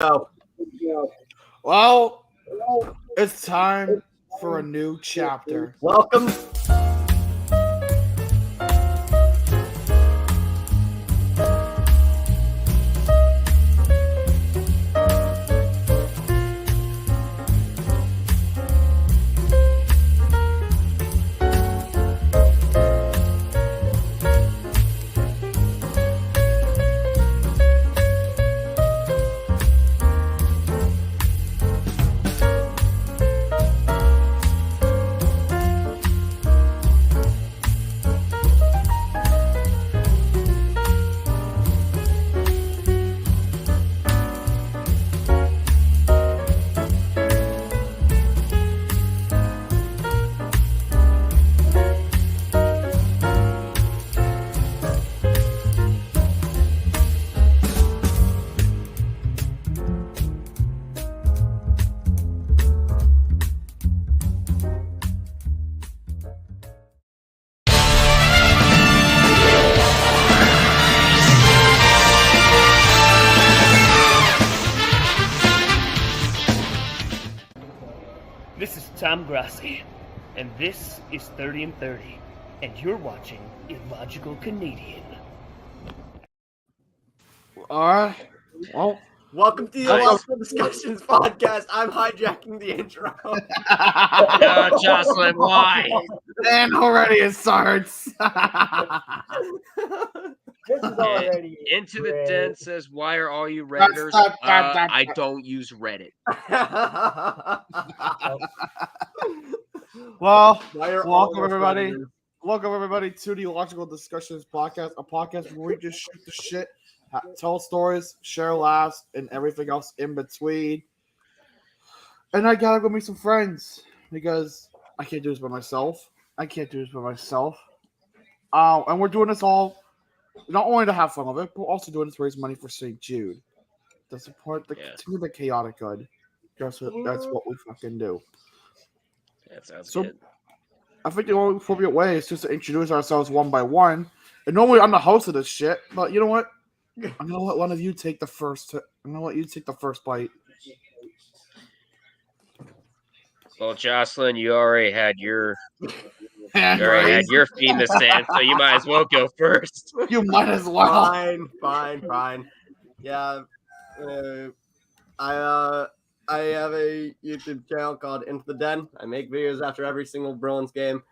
go. Well, it's time for a new chapter. Welcome. This is Tom Grassi, and this is 30 and 30, and you're watching Illogical Canadian. Alright. Well, Welcome to the Illogical Discussions podcast. I'm hijacking the intro. Jocelyn, why? and already it starts. This is already Into the great. Den says, why are all you Redditors? I don't use Reddit. Well, Why are all welcome of us everybody. Redditors? Welcome everybody to the Illogical Discussions podcast, a podcast where we just shoot the shit, tell stories, share laughs, and everything else in between. And I gotta go meet some friends because I can't do this by myself. And we're doing this all not only to have fun with it, but also doing this to raise money for St. Jude to support continue the chaotic good. That's what we fucking do. That sounds So, good. I think the only appropriate way is just to introduce ourselves one by one. And normally I'm the host of this shit, but you know what? I'm gonna let one of you take the first. I'm gonna let you take the first bite. Well, Jocelyn, you already had your Hand feet in raised. the sand, so you might as well go first. You might as well. Fine. Yeah, I have a YouTube channel called Into the Den. I make videos after every single Bruins game.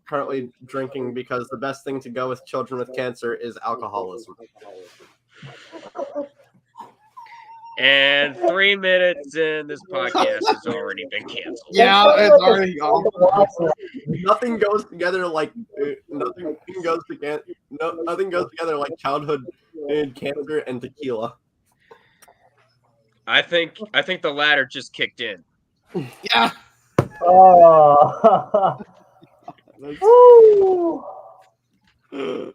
Currently drinking because the best thing to go with children with cancer is alcoholism. And 3 minutes in, this podcast has already been canceled. Yeah, it's already gone. Nothing goes together like nothing goes together like childhood cancer and tequila. I think the latter just kicked in. Yeah. Oh. Woo. All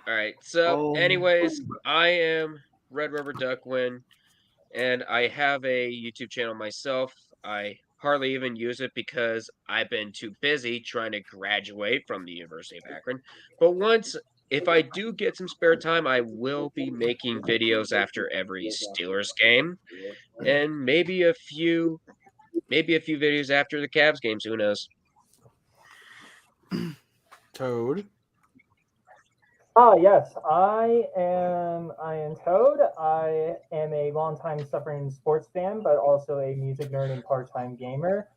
right. So, anyways, I am Red Rubber Duckwin, and I have a YouTube channel myself. I hardly even use it because I've been too busy trying to graduate from the University of Akron. But if I do get some spare time, I will be making videos after every Steelers game, and maybe a few videos after the Cavs games. Who knows? Toad. Yes, I am Toad. I am a longtime suffering sports fan, but also a music nerd and part-time gamer.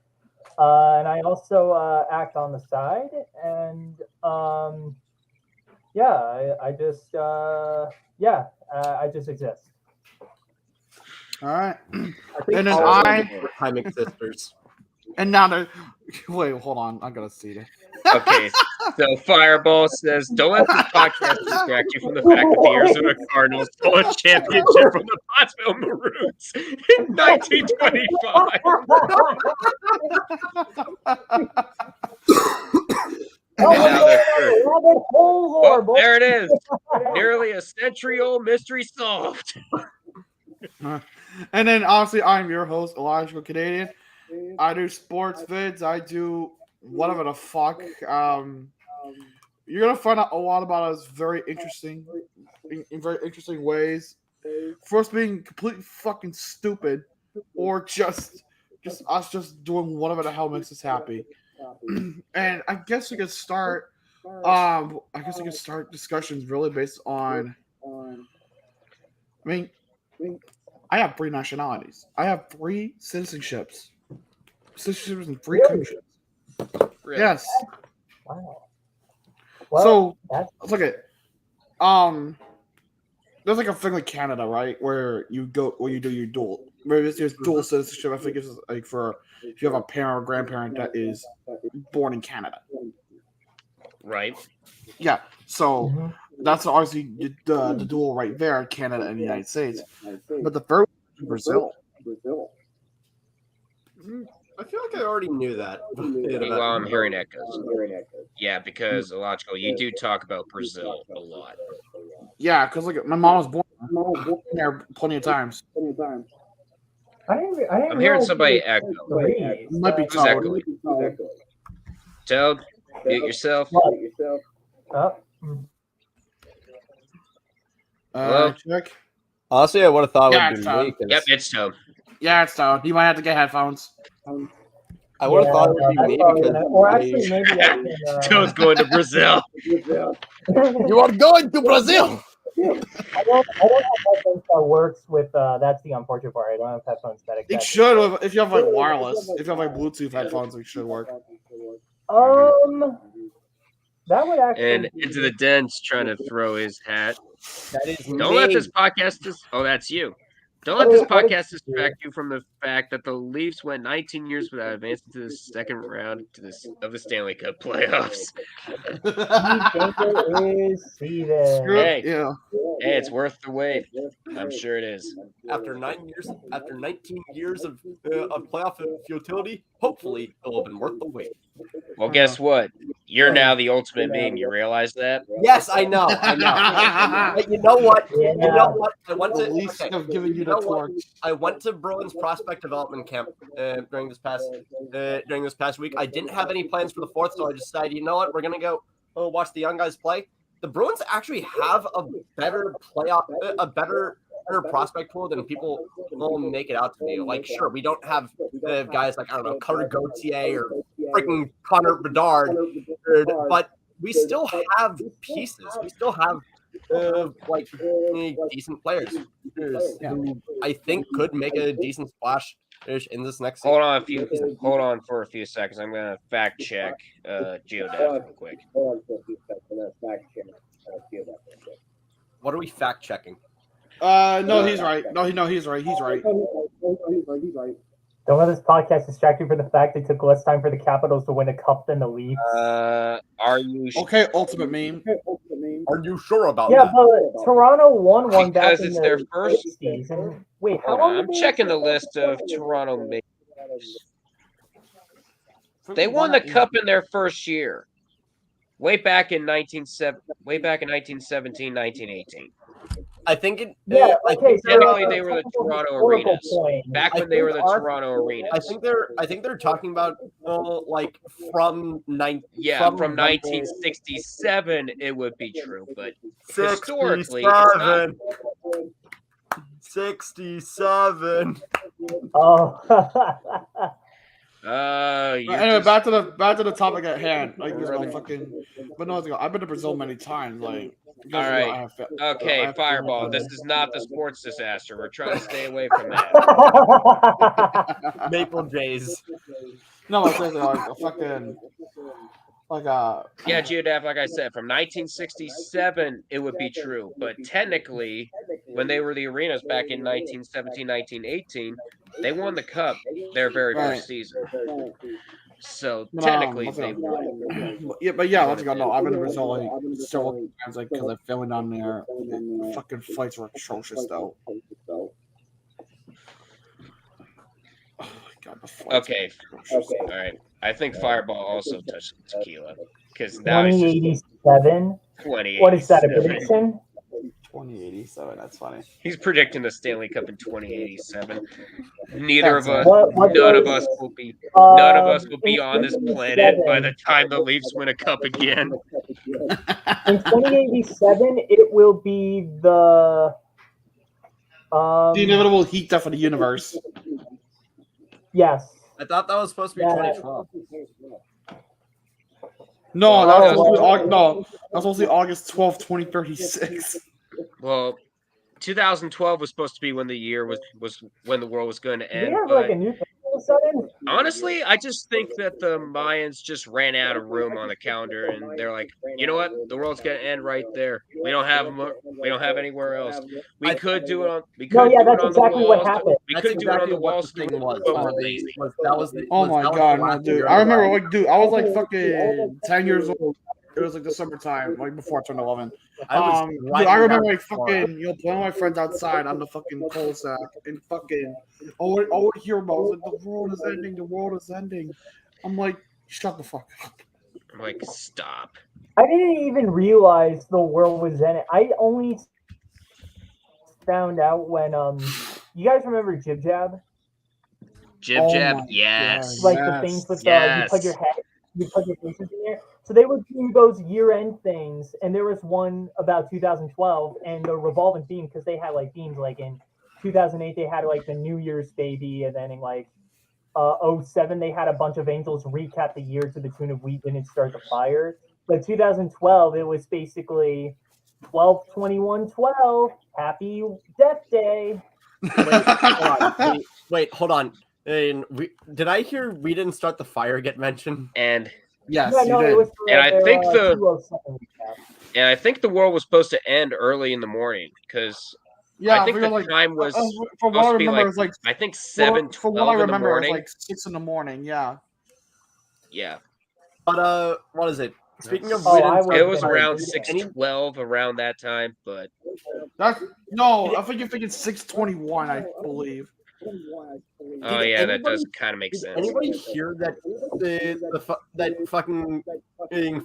And I also act on the side. And I just exist. All right. I think And then all I- of us are time sisters. And now the wait, hold on. I gotta see that. Okay, so Fireball says, don't let this podcast distract you from the fact that the Arizona Cardinals stole a championship from the Pottsville Maroons in 1925. And now they're third. Oh, there it is. Nearly a century-old mystery solved. And then obviously I'm your host, Illogical Canadian. I do sports vids. I do whatever the fuck. You're gonna find out a lot about us very interesting in very interesting ways. for us being completely fucking stupid, or just us just doing whatever the hell makes us happy. And I guess we could start. Discussions really based on. I mean, I have 3 nationalities. I have 3 citizenships in 3 countries. Really? Yes. Wow. So let's look at there's like a thing like Canada, right? Where you do your dual. Where there's dual citizenship. I think it's like for if you have a parent or grandparent that is born in Canada. Right. Yeah. So that's obviously the dual right there, Canada and the United States. But the third one is Brazil. I feel like I already knew that. Well, I'm hearing echoes. Yeah, because illogical, you do talk about Brazil a lot. Yeah, because like my mom was born there plenty of times. I'm hearing somebody echo. Might be Who's echoing? Toad, mute yourself. Hello? Check. Honestly, I would have thought it Yeah, would it's be me. Todd. 'cause Yep, it's Toad. Yeah, it's Todd. You might have to get headphones. I would have thought it would be me because. Or actually, maybe I can. Toad's going to Brazil. You are going to Brazil! I don't have headphones that works with. That's the unfortunate part. I don't have headphones that It accept. should if you have like wireless. If you have like Bluetooth headphones, it should work. That would actually. And Into the Den's trying to throw his hat. That is Don't let this podcast oh, that's you. Don't let this podcast distract you from the fact that the Leafs went 19 years without advancing to the second round of the Stanley Cup playoffs. Hey, hey, it's worth the wait. I'm sure it is. After 19 years of playoff futility, hopefully it'll have been worth the wait. Well, guess what? You're now the ultimate meme. You realize that? Yes, I know. But you know what? Yeah. You know what? I went to. At least Okay. I've given you the torch. I went to Bruins prospect development camp during this past week. I didn't have any plans for the 4th, so I decided, you know what, we're gonna go watch the young guys play. The Bruins actually have a better prospect pool than people will make it out to be. Like, sure, we don't have guys like, I don't know, Cutter Gauthier or freaking Connor Bedard, but we still have pieces. We still have decent players who I think could make a decent splash in this next season. Hold on for a few seconds. I'm gonna fact check Jude real quick. What are we fact checking? No, he's right. No, he's right. He's right. Don't let this podcast distract you from the fact it took less time for the Capitals to win a cup than the Leafs. Are you Okay, ultimate meme. Are you sure about Yeah, that? but Toronto won one back Because in it's the their first 60s. And wait, how Hold long on, did I'm they checking the actually- list of Toronto Maple. They won the cup in their first year. Way back in 1917, 1918. I think it. Yeah, I okay. think technically they were the Toronto historical Arenas. point. Back when I they were think the our- Toronto Arenas. I think they're talking about like from From 1967 it would be true, but historically it's not. 67. Oh. Anyway, back to the topic at hand. Like, but no, I've been to Brazil many times. Like, All right. Okay, Fireball. This is not the sports disaster. We're trying to stay away from that. Maple Jays. No, like seriously, like a fucking Yeah, Geodaf, like I said, from 1967 it would be true, but technically, when they were the Arenas back in 1917, 1918, they won the cup their very first season. So technically, they won. Yeah, but yeah, let's go. No, I've been to Brazil like several times, like because I'm filming down there. The fucking flights were atrocious, though. Oh my god, the flights. Okay. All right. I think Fireball also touched tequila because now it's just 2087. 20. What is that, a prediction? 2087. That's funny. He's predicting the Stanley Cup in 2087. None of us will be on this planet by the time the Leafs win a cup again. In 2087, it will be the The inevitable heat death of the universe. Yes. I thought that was supposed to be 2012. No, Oh, that's supposed to be August 12th, 2036. Well, 2012 was supposed to be when the year was when the world was going to Do we end. have But like a new thing all of a sudden? honestly, I just think that the Mayans just ran out of room on the calendar, and they're like, you know what, the world's going to end right there. We don't have anywhere else. We could do it on. We could No, yeah, do it that's on the exactly what walls. happened. We That's could do it on exactly the what walls. the thing was. But we're lazy. Oh my god, no, last dude. year I of the remember, ride. like, dude, I was like fucking 10 years old. It was like the summertime, like before I turned 11. Dude, I remember like fucking, playing with my friends outside on the fucking coal sack and fucking, all I hear about was like, the world is ending, the world is ending. I'm like, shut the fuck up. I'm like, stop. I didn't even realize the world was ending. I only found out when you guys remember Jib Jab? Jib Oh jab, my yes. God. Like Yes. the things with Yes. you put your head, you put your faces in there. So they would do those year-end things, and there was one about 2012, and the revolving theme because they had like themes like in 2008 they had like the New Year's baby, and then in like 07 they had a bunch of angels recap the year to the tune of "We Didn't Start the Fire." But 2012 it was basically 12/21/12, Happy Death Day. Wait, hold on. And did I hear "We Didn't Start the Fire" get mentioned? And Yes, Yeah, you no, did. it was for And I their, think the- 207 recap. and I think the world was supposed to end early in the morning because Yeah, I think we were the like, time was from what I supposed to be remember, like, it was like, I think from 7:12 what I in the remember, it was morning. like 6 in the morning. Yeah. Yeah, But what is it? Speaking of, Oh, "We Didn't I Start it the was Fire," around any- 6:12 around that time. But No, I think you're thinking 6:21, I believe. oh Did yeah, that anybody- does kind of make Did sense. anybody hear that that fucking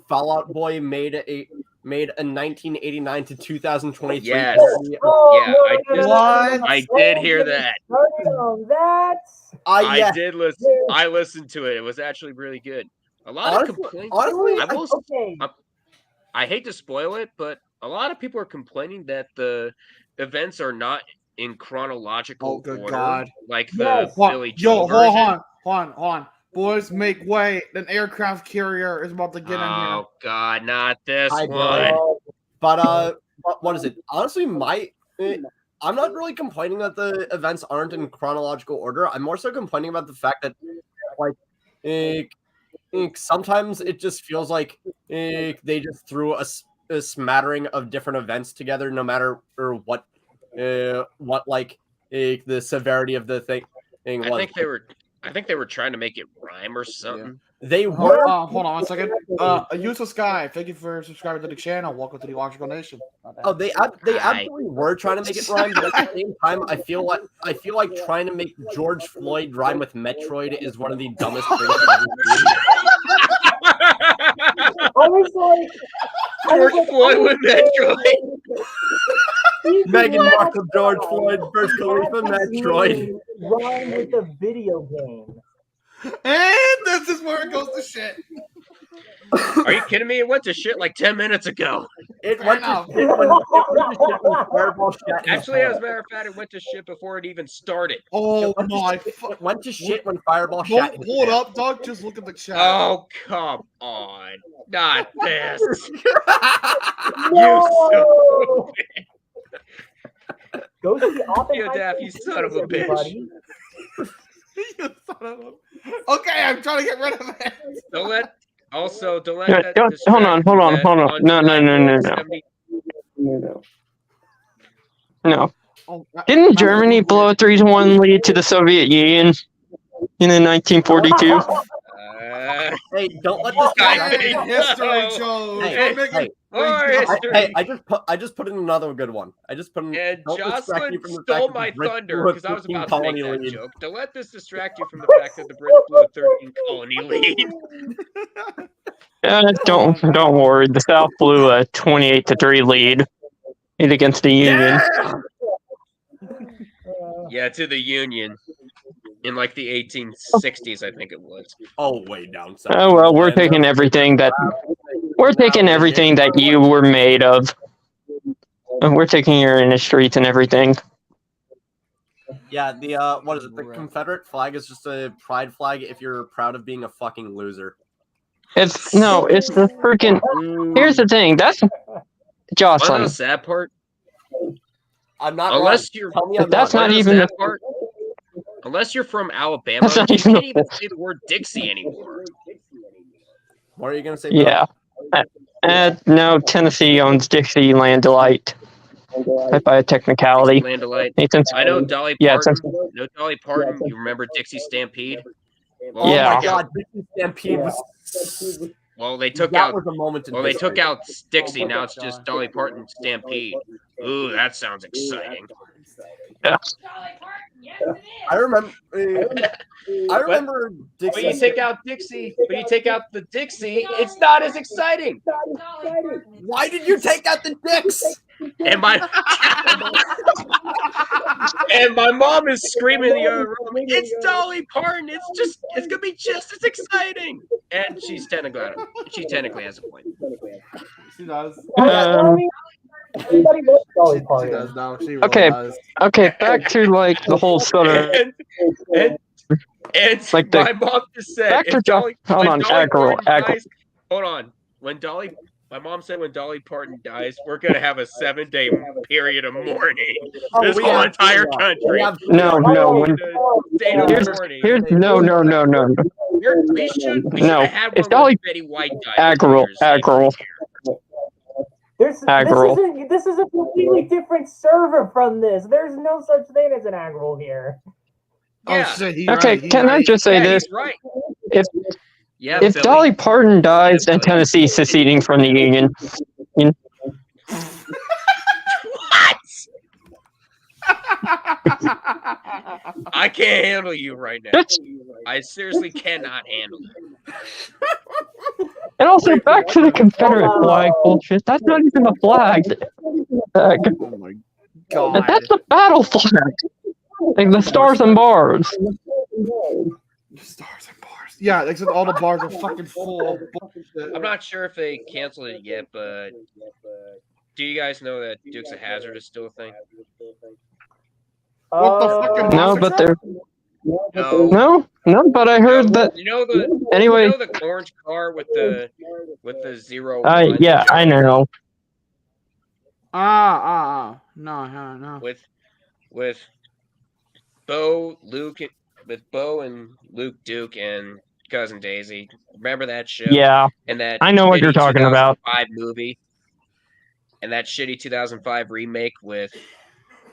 Fallout Boy made a 1989 to 2023? Yes. Oh, Yeah, no, I no, no, just- no, no, no, no. I Don't did hear get me that. started on that. I Yeah. did listen. I listened to it. It was actually really good. A lot of complaints. Honestly, Okay. I hate to spoil it, but a lot of people are complaining that the events are not in chronological Oh, good order, God. like Yes. the Billy Joel Hold version. on. Boys, make way. An aircraft carrier is about to get in here. Oh God, not this Hi, one. Oh, but what is it? Honestly, I'm not really complaining that the events aren't in chronological order. I'm more so complaining about the fact that, like, sometimes it just feels like they just threw a smattering of different events together, no matter what like the severity of the thing was. I think they were trying to make it rhyme or something. They were. Hold on 1 second. User Sky, thank you for subscribing to the channel. Welcome to the Illogical Nation. Oh, they absolutely were trying to make it rhyme, but at the same time, I feel like trying to make George Floyd rhyme with Metroid is one of the dumbest things I've ever seen. I was like, George Floyd with Metroid. Meghan Markle, George Floyd, Burj Khalifa, Metroid. Rhyme with a video game. And this is where it goes to shit. Are you kidding me? It went to shit like 10 minutes ago. It Fair went to enough. shit when Fireball shat his Actually, as a pants. matter of fact, it went to shit before it even started. Oh It my. It went to shit when Fireball shat his Hold pants. up, Doug. Just look at the chat. Oh, come on. Not this. No! Go see Oppenheimer. Daff, you son of a bitch. everybody. You son of a- Okay, I'm trying to get rid of it. Don't let Yeah, that hold distract on. you that No. on July 70 No. Oh, Didn't Germany blow a 3-1 lead to the Soviet Union in 1942? Hey, don't let this guy. Hey, history No. shows. Hey, Don't make hey, it- More history. Hey, I just put in another good one. I just put in. And don't distract Jocelyn you from the stole fact that my the Brits thunder blew a because I was 13 about to make colony that lead. joke. Don't let this distract you from the fact that the Brits blew a 13 colony lead. Don't worry. The South blew a 28-3 lead against the Union. Yeah, to the Union in like the 1860s, I think it was. Oh, way down south. Oh well, we're taking everything that you were made of. And we're taking your industries and everything. Yeah, the what is it? The Confederate flag is just a pride flag if you're proud of being a fucking loser. It's the freaking. Here's the thing. That's Wanna know Jocelyn. the sad part? I'm not Unless wrong. you're Tell me I'm That's wrong. not Wanna know even the sad the- part. Unless you're from Alabama, That's not you even can't the- even say the word Dixie anymore. What are you gonna say? Bill? Yeah. No, Tennessee owns Dixieland Delight. By a technicality. Dixieland Delight. Nathan's, I know Dolly yeah, Parton. since, No Dolly Parton. You remember Dixie Stampede? Well, Oh Yeah. my God, Dixie Stampede was. Well, they took That out. was a moment in Well, they history. took out Dixie. Now it's just Dolly Parton Stampede. Ooh, that sounds exciting. I remember. I remember When Dixie. you take out Dixie, when you take out the Dixie, it's not as exciting. Why did you take out the dicks? And my and my mom is screaming in the other room. It's Dolly Parton. It's gonna be just as exciting. And she technically has a point. She does. Everybody loves Dolly She Parton. does now. She really Okay. does. Okay, back to like the whole sort of And Like the- my mom just said, back to if Dolly, hold when on, Dolly Parton Agro. dies, hold on. My mom said when Dolly Parton dies, we're gonna have a 7-day period of mourning. Oh, This we whole have- entire we country. have- No. When, State of here's mourning. no. We should No, have had if one Dolly- when Betty White died. Agro. This Agro. is a completely different server from this. There's no such thing as an agro here. Yeah. Oh shit. He Okay, right. He can I right. just say Yeah, this? he's right. If Yeah, if Billy. Dolly Parton dies Yeah, and Billy. Tennessee seceding from the Union, What? I can't handle you right now. I seriously cannot handle it. and also back to the Confederate flag bullshit. That's not even a flag. Oh my god. That's a battle flag. Like the stars and bars. Stars and bars. Yeah, except all the bars are fucking full of bullshit. I'm not sure if they canceled it yet, but do you guys know that Dukes of Hazzard is still a thing? What the fucking No, monster but truck? they're no, but I heard that. You know the Anyway. you know the orange car with the 0 Yeah, I know. No. with Bo, Luke, with Bo and Luke Duke and Cousin Daisy. Remember that show? Yeah, And that I know what shitty you're talking about. 2005 movie, and that shitty 2005 remake with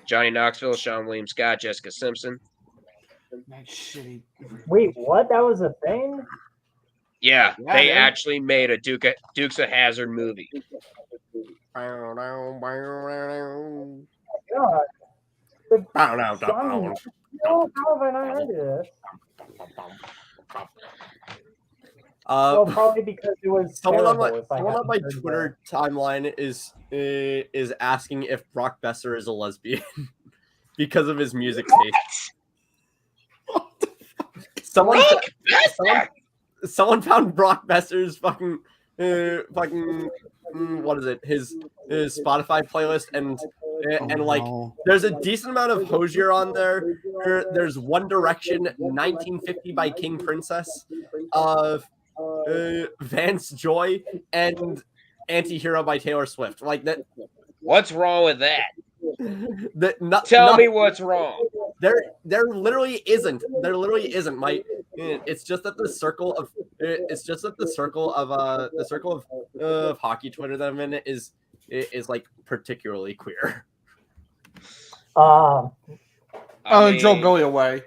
Johnny Knoxville, Sean William Scott, Jessica Simpson. That shitty. Wait, what? That was a thing? Yeah, Yeah, they man. actually made a Dukes of Hazzard movie. God. Down. No, how have I not heard of this? Well, probably because it was Someone on terrible. my Twitter timeline is asking if Brock Besser is a lesbian because of his music taste. Someone found Brock Besser's fucking what is it? His Spotify playlist and like there's a decent amount of Hozier on there. There's One Direction 1950 by King Princess, Vance Joy, and Anti-Hero by Taylor Swift. Like that. What's wrong with that? Tell me what's wrong. There literally isn't. There literally isn't. It's just that the circle of hockey Twitter that I'm in is like particularly queer. I mean, Drove Billy away.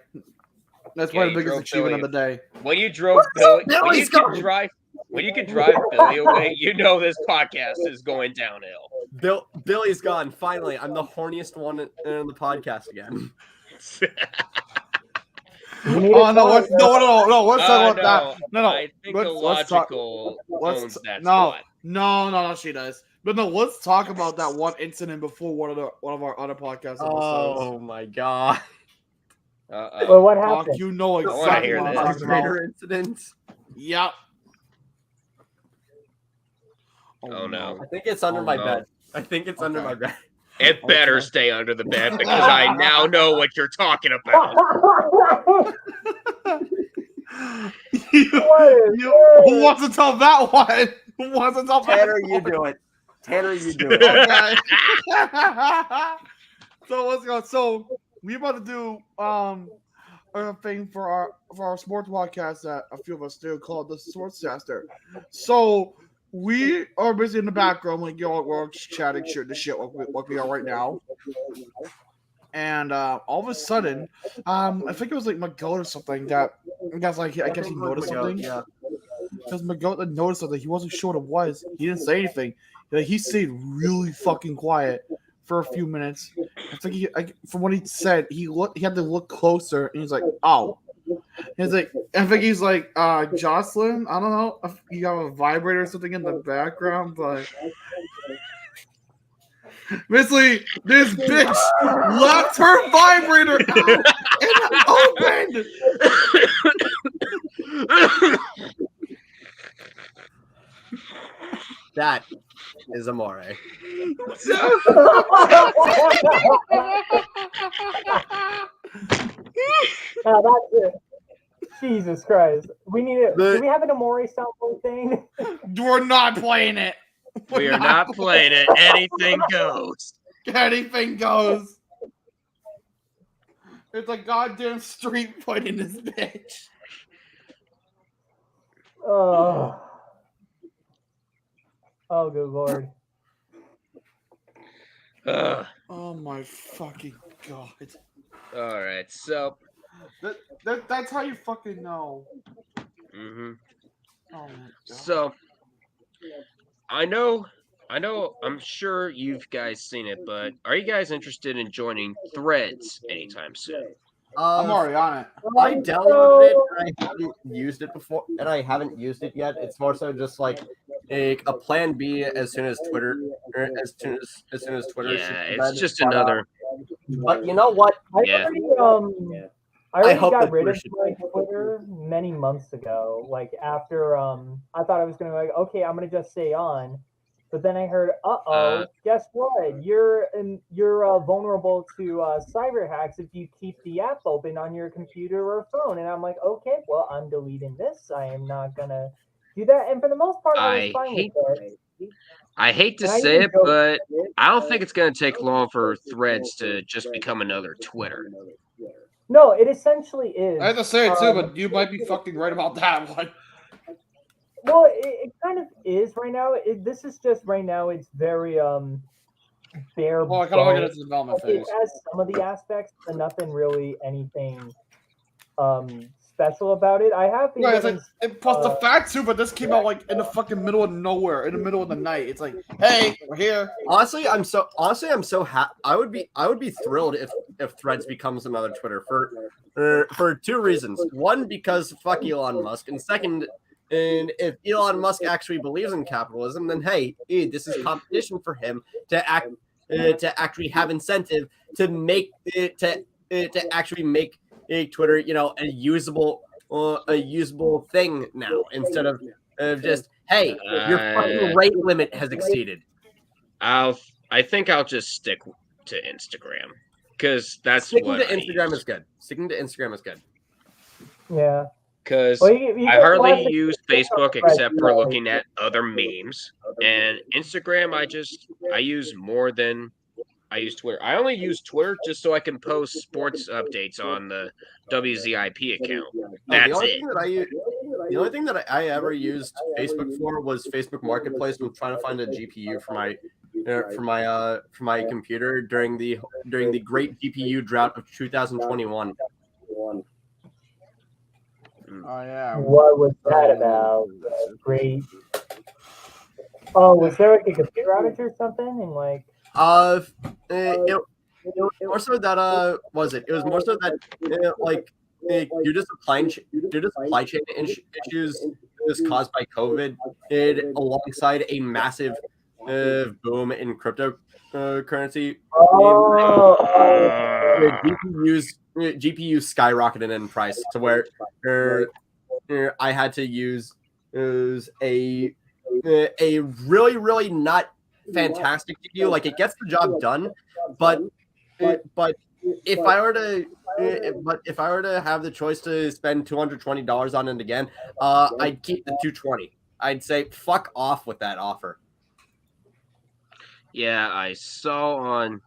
That's Yeah, one of you the biggest drove achievement Billy. of the day. when you drove Billy, when you can drive Billy away, you know this podcast is going downhill. Billy's gone. Finally, I'm the horniest one in the podcast again. Oh no! Let's talk about that. No. I think let's talk- illogical let's- owns that no. spot. No, she does. But no, let's talk about that one incident before one of our other podcast episodes. Oh my god! Well, what Doc, happened? you know wanna exactly hear what I'm this. talking about. Greater incident. Yep. Oh, no. I think it's under my no. bed. I think it's under Okay. my bed. It better stay under the bed because I now know what you're talking about. Who wants to tell that one? Who wants to tell Tanner, that you one? do it. Tanner, you do it. Okay. So let's go. So we about to do a thing for our sports podcast that a few of us do called the Sportscaster. So we are busy in the background, like we're chatting shit, the shit what we are right now. And all of a sudden, I think it was like McGill or something that I guess he noticed something. Yeah. Because McGill noticed something. He wasn't sure what it was. He didn't say anything. He stayed really fucking quiet for a few minutes. I think from what he said, he had to look closer, and he's like, "Oh." He's like, I think he's like, Jocelyn. I don't know if you have a vibrator or something in the background, but basically, this bitch left her vibrator out and opened. That is amore. That's it. Jesus Christ. We need it. Do we have an Amore soundboard thing? We're not playing it. We are not playing it. Anything goes. Anything goes. It's a goddamn street fight in this bitch. Oh, good lord. Oh my fucking god. All right, so That's how you fucking know. mm-hmm. Oh my god. So I know, I'm sure you've guys seen it, but are you guys interested in joining Threads anytime soon? I'm already on it. I downloaded it and I haven't used it before, and I haven't used it yet. It's more so just like a plan B as soon as Twitter, or as soon as Twitter. Yeah, it's just another. But you know what? Yeah. I already hope got that rid of Twitter my Twitter many months ago. Like after I thought I was gonna like, okay, I'm gonna just stay on. But then I heard, guess what? You're vulnerable to cyber hacks if you keep the app open on your computer or phone. And I'm like, okay, well, I'm deleting this. I am not gonna do that. And for the most part, I was fine with it. I hate to And I say even it, but I don't think it's going to take long for Threads to just become another Twitter. No, it essentially is. I have to say it too, but you might be fucking right about that one. Well, it kind of is right now. This is just right now. It's very bare. Well, I kind of look at it as a development phase. It has some of the aspects, but nothing really anything special about it. I have been. Yeah, it's like, plus the fact too, but this came out like in the fucking middle of nowhere, in the middle of the night. It's like, hey, we're here. Honestly, I'm so happy. I would be thrilled if Threads becomes another Twitter for two reasons. One, because fuck Elon Musk, and second, and if Elon Musk actually believes in capitalism, then hey, this is competition for him to actually have incentive to make it to actually make Twitter, a usable thing now, instead of just, hey, your fucking rate limit has exceeded. I think I'll just stick to Instagram because that's Sticking to Instagram is good. Sticking to Instagram is good. Yeah. Because I hardly use Facebook except for looking at other memes, and Instagram I use more than I use Twitter. I only use Twitter just so I can post sports updates on the WZIP account. That's it. The only thing that I ever used Facebook for was Facebook Marketplace when trying to find a GPU for my computer during the great GPU drought of 2021. Oh yeah. What was that about? Great. Oh, was there like a computer outage or something? And like. It more so that was it? It was more so that due to supply chain issues was caused by COVID, alongside a massive boom in cryptocurrency. GPUs skyrocketed in price to where I had to use a really not fantastic to you. Like it gets the job done, but if I were to have the choice to spend $220 on it again, I'd keep the 220. I'd say fuck off with that offer. Yeah, I saw on.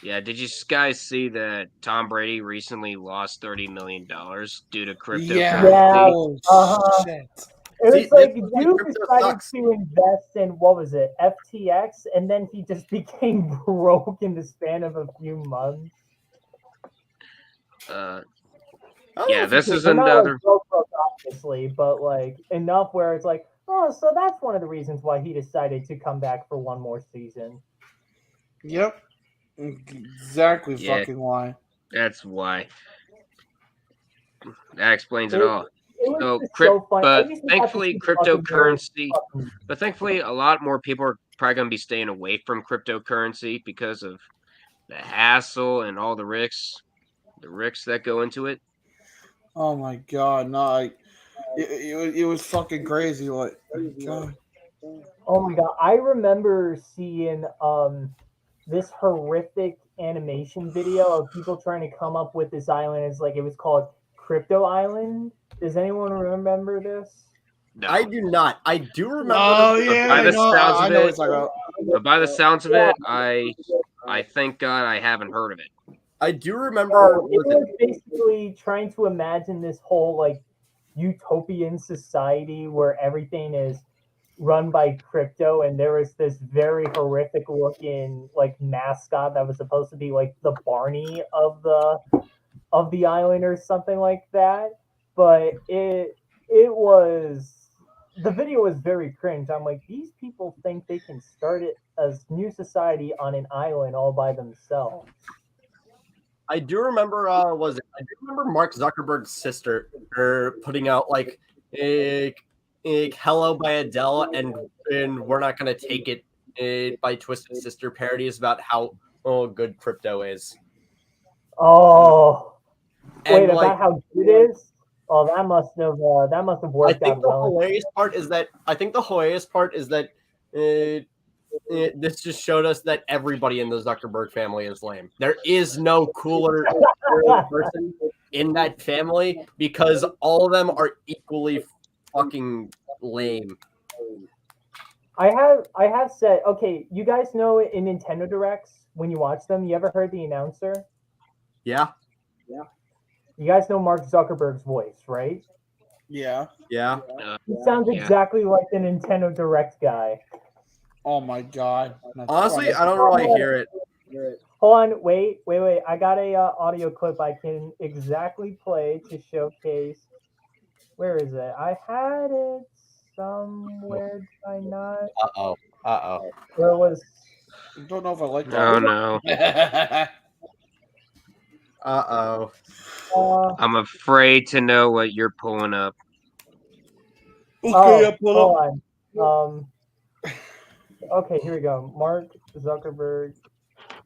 Yeah, did you guys see that Tom Brady recently lost $30 million due to cryptocurrency? Yeah. Shit. It was See, like this is why Jude crypto decided sucks. to invest in what was it, FTX, and then he just became broke in the span of a few months. Yeah, this is They're not, like, another. broke, obviously, but like enough where it's like, oh, so that's one of the reasons why he decided to come back for one more season. Yep. Exactly. Yeah. Fucking why. That's why. That explains it all. It was So, just so funny. I but used to thankfully, watch this fucking cryptocurrency. fucking- But thankfully, a lot more people are probably going to be staying away from cryptocurrency because of the hassle and all the risks that go into it. Oh my god, no! It was fucking crazy. Like, God. Oh my god, I remember seeing this horrific animation video of people trying to come up with this island. It's like it was called Crypto Island. Does anyone remember this? No. I do not. I do remember. Oh this- yeah, By the no, sounds I of know it- what you're talking about. But by the sounds of it, I thank God I haven't heard of it. I do remember. It was basically trying to imagine this whole like utopian society where everything is run by crypto, and there was this very horrific looking like mascot that was supposed to be like the Barney of the island or something like that. But it was, the video was very cringe. I'm like, these people think they can start it as new society on an island all by themselves. I do remember. I do remember Mark Zuckerberg's sister putting out like a "Hello" by Adele and "We're Not Gonna Take It" by Twisted Sister parodies about how good crypto is. Oh, And wait, like, about how Jude is? Oh, that must have I worked think out the well. hilarious part is that this just showed us that everybody in the Zuckerberg family is lame. There is no cooler person in that family because all of them are equally fucking lame. I have said, okay, you guys know in Nintendo Directs when you watch them, you ever heard the announcer? Yeah, You guys know Mark Zuckerberg's voice, right? Yeah. yeah. He sounds Yeah. exactly like the Nintendo Direct guy. Oh my god. That's Honestly, funny. I don't really hear it. Hold on, wait. I got a audio clip I can exactly play to showcase. Where is it? I had it somewhere. Did I not? Uh oh. Where was? I don't know if I like Oh that. no. I'm Uh, afraid to know what you're pulling up. Okay, I pull up. hold on. Okay, here we go. Mark Zuckerberg.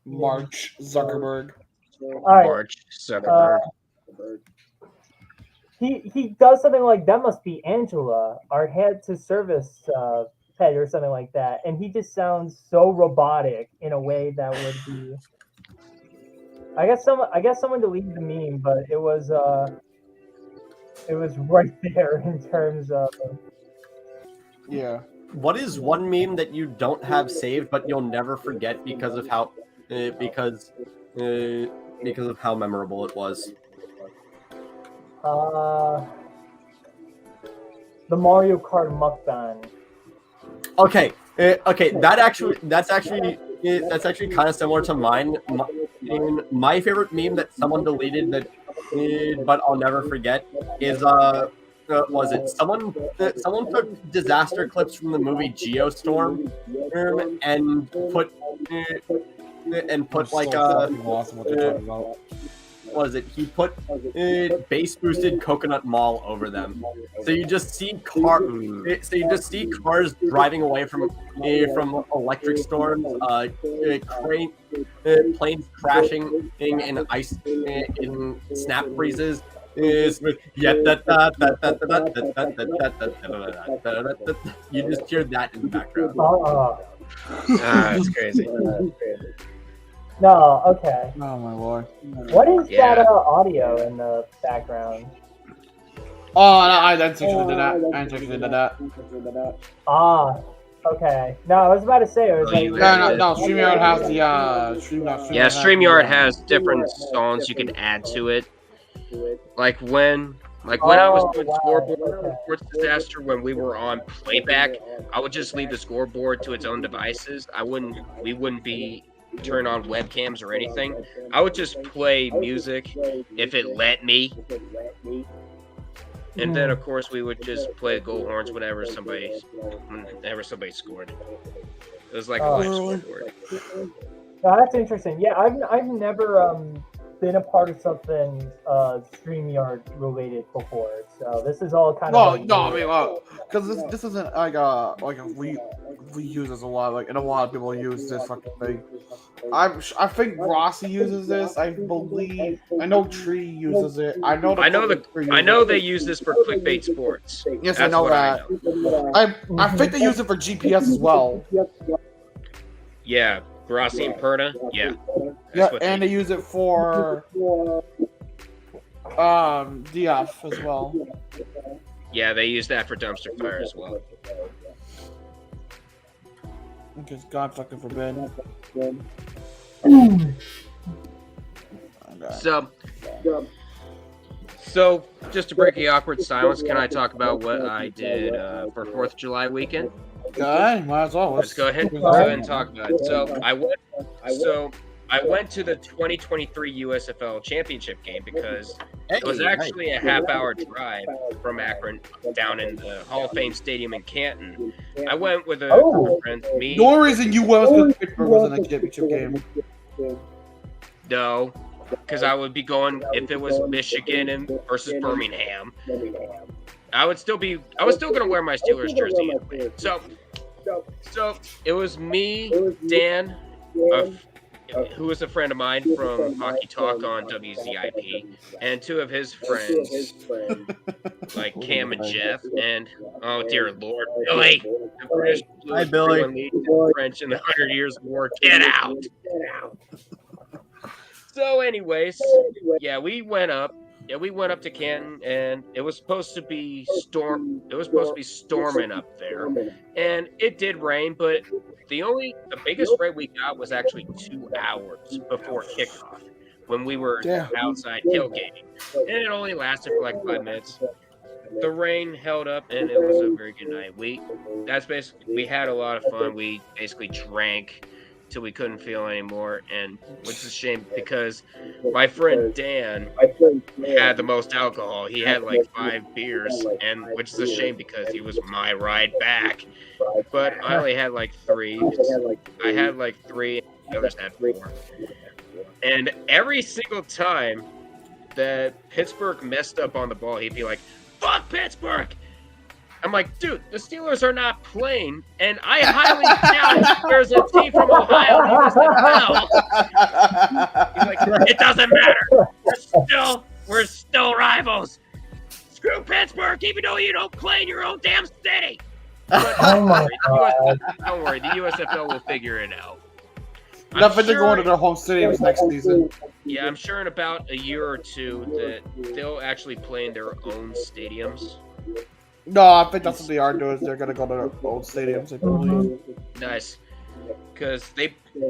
March Zuckerberg. All right. March Zuckerberg. He does something like, that must be Angela, our head to service pet or something like that, and he just sounds so robotic in a way that would be. I guess someone deleted the meme, but it was right there in terms of. Yeah. What is one meme that you don't have saved but you'll never forget because of how because of how memorable it was? The Mario Kart mukbang. Okay, that's actually kind of similar to mine. My favorite meme that someone deleted that, but I'll never forget is was it someone took disaster clips from the movie Geostorm and put like fucking awesome what they're talking about. was it he put bass boosted Coconut Mall over them, so you just see cars driving away from electric storms, planes crashing in ice in snap freezes. Is with you just hear that in the background. That's crazy. No, okay. Oh my lord. What is Yeah. that audio in the background? Oh, no, I didn't think into that. I didn't think into that. Ah, okay. No, I was about to say it was Oh, like you No, StreamYard has the Yeah, StreamYard has different songs you can add to it. Like when I was doing wow, scoreboard okay. sports disaster when we were on playback, I would just leave the scoreboard to its own devices. We wouldn't be turn on webcams or anything. I would just play music if it let me. And then of course we would just play goal horns whenever somebody scored. It was like a live scoreboard. No, that's interesting. Yeah, I've never been a part of something StreamYard related before, so this is all kind of. No, I mean, because this isn't we use this a lot, like, and a lot of people use this fucking thing. I think Rossi uses this. I believe. I know Tree uses it. I know they use this for clickbait sports. Yes, That's I know what that. I think they use it for GPS as well. Yeah, Grossi and Perna. Yeah. Yeah, and they use it for DF as well. Yeah, they use that for dumpster fire as well. Because God fucking forbid. So just to break the awkward silence, can I talk about what I did for 4th of July weekend? Okay, might as well. Let's go ahead and talk about it. So I went to the 2023 USFL Championship game because it was actually a half-hour drive from Akron down in the Hall of Fame Stadium in Canton. I went with a group of friends. Me. The only reason you went was because Pittsburgh was in the championship game. No, because I would be going if it was Michigan versus Birmingham. I was still going to wear my Steelers jersey anyway. So it was me, Dan, who was a friend of mine from Hockey Talk on WZIP, and 2 of his friends, like Cam and Jeff, and oh dear Lord, Billy, the British Hi, Billy. the French in the 100 Years' War. Get out! So, anyways, yeah, we went up. Yeah, we went up to Canton, and it was supposed to be storming up there, and it did rain. But the biggest rain we got was actually 2 hours before kickoff when we were outside tailgating, and it only lasted for like 5 minutes. The rain held up, and it was a very good night. We had a lot of fun. We basically drank till we couldn't feel anymore, and which is a shame because my friend Dan had the most alcohol. He had like 5 beers, and which is a shame because he was my ride back. But I only had like 3. I had like 3, and the others had 4. And every single time that Pittsburgh messed up on the ball, he'd be like, "Fuck Pittsburgh!" I'm like, dude, the Steelers are not playing, and I highly doubt there's a team from Ohio in the NFL. He's like, it doesn't matter. We're still rivals. Screw Pittsburgh, even though you don't play in your own damn city. But Oh my God. don't worry, the USFL will figure it out. Nothing to go into their home stadiums next season. Yeah, I'm sure in about a year or 2 that they'll actually play in their own stadiums. No, I think that's what they are doing. They're gonna go to their own stadiums, I believe. Nice, because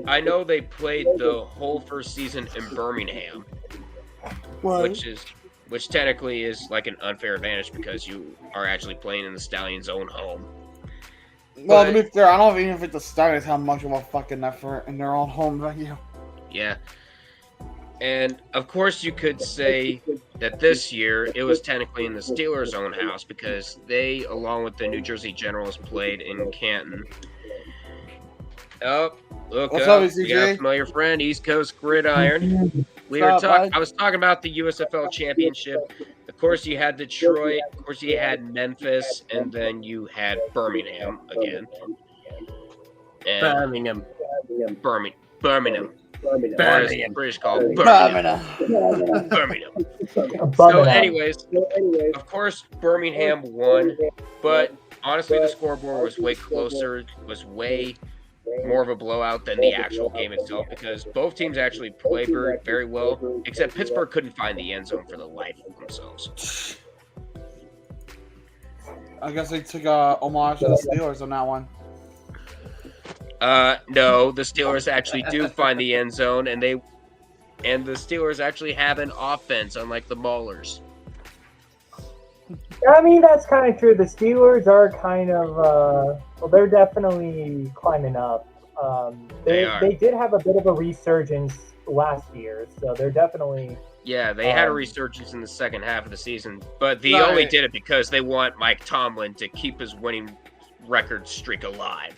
I know they played the whole first season in Birmingham, which technically is like an unfair advantage because you are actually playing in the Stallions' own home. Well, to be fair, I don't even think the Stallions have much of a fucking effort in their own home venue. Yeah. And, of course, you could say that this year it was technically in the Steelers' own house because they, along with the New Jersey Generals, played in Canton. Oh, look What's up. up, We got a familiar friend, East Coast Gridiron. I was talking about the USFL Championship. Of course, you had Detroit. Of course, you had Memphis. And then you had Birmingham again. And Birmingham. Birmingham. British call Birmingham. So, anyways, of course, Birmingham won, but honestly, the scoreboard was way closer. Was way more of a blowout than the actual game itself, because both teams actually play very, very well, except Pittsburgh couldn't find the end zone for the life of themselves. I guess they took a homage to the Steelers on that one. No, the Steelers actually do find the end zone, and the Steelers actually have an offense, unlike the Maulers. I mean, that's kind of true. The Steelers are kind of, well, they're definitely climbing up. They did have a bit of a resurgence last year, so they're definitely. Yeah, they had a resurgence in the second half of the season, but they only did it because they want Mike Tomlin to keep his winning record streak alive.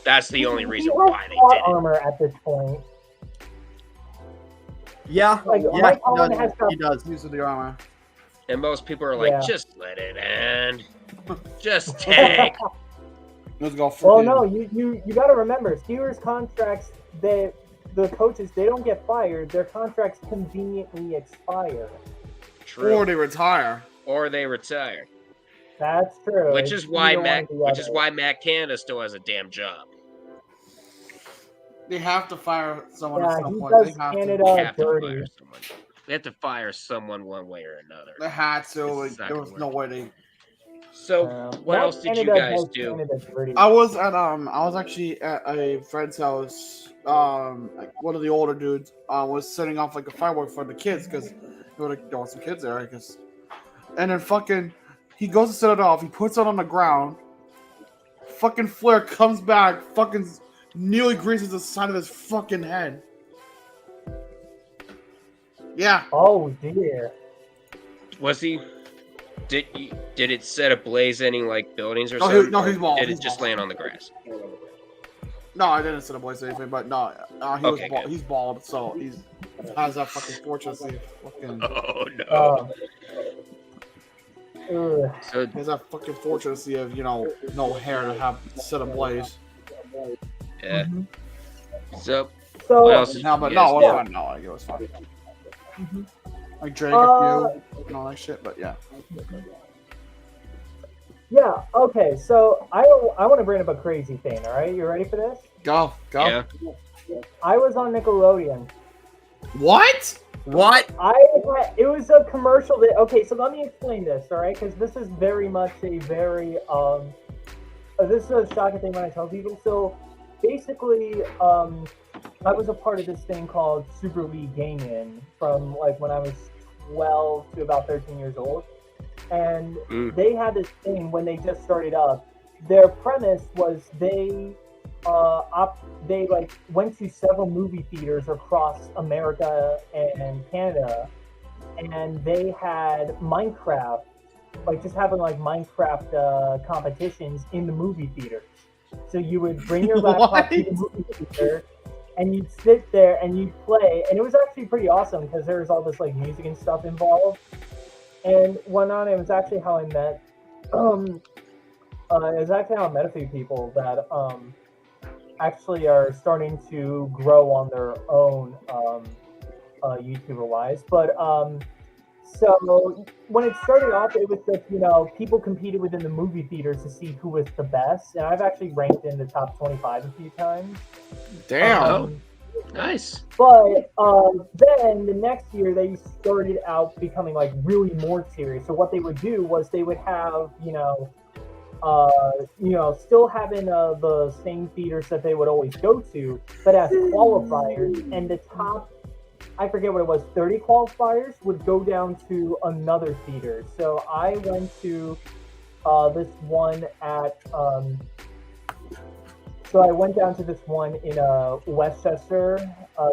That's the only reason why they did it. Armor at this point. Yeah, Mike Tomlin has He does use the armor. And most people are like, just let it end. Just tank. Let's go. Well, no, you got to remember, Steelers contracts, the coaches, they don't get fired. Their contracts conveniently expire. True. Or they retire. That's true. Which is why Matt Canada still has a damn job. They have to fire someone Yeah, at some he point. does They have Canada to. They have to dirty. fire someone. They have to fire someone one way or another. They had to. It's not There gonna was work. no way they. So, what Matt else did you Canada guys has do? Canada dirty. I was actually at a friend's house. Like one of the older dudes was setting off like a firework for the kids because there were some kids there. And then fucking, he goes to set it off. He puts it on the ground. Fucking flare comes back. Fucking nearly greases the side of his fucking head. Yeah. Oh dear. Was he? Did it set ablaze any like buildings or No, something? no, he's bald. Did He's it just bald. land on the grass? No, I didn't set ablaze anything, but no, he was Okay, bald. good. He's bald, so he's has that fucking fortune to see fucking. Oh no! Ugh. So He has that fucking fortune to see if no hair to have set ablaze. yeah. So So what else? Did No, you but guys no, it do? was fine. No, like, it was fine. Like Drake a few and all that shit, but yeah. yeah, okay. So I want to bring up a crazy thing. All right, you ready for this? Go. Yeah. I was on Nickelodeon. What? What? It was a commercial that. Okay, so let me explain this. All right, because this is very much a very this is a shocking thing when I tell people. So basically, I was a part of this thing called Super League Gaming from like when I was 12 to about 13 years old. And they had this thing when they just started up. Their premise was they like went to several movie theaters across America and Canada, and they had Minecraft, like just having like Minecraft competitions in the movie theaters. So you would bring your laptop to the movie theater, and you'd sit there and you'd play, and it was actually pretty awesome because there was all this like music and stuff involved. And went on. It was actually how I met. It was actually how I met a few people that actually are starting to grow on their own, YouTuber-wise. But so when it started off, it was just people competed within the movie theaters to see who was the best, and I've actually ranked in the top 25 a few times. Damn. Nice. But then the next year they started out becoming like really more serious. So what they would do was they would have still having the same theaters that they would always go to, but as qualifiers, and the top, I forget what it was, 30 qualifiers would go down to another theater. So I went to this one at So I went down to this one in Westchester,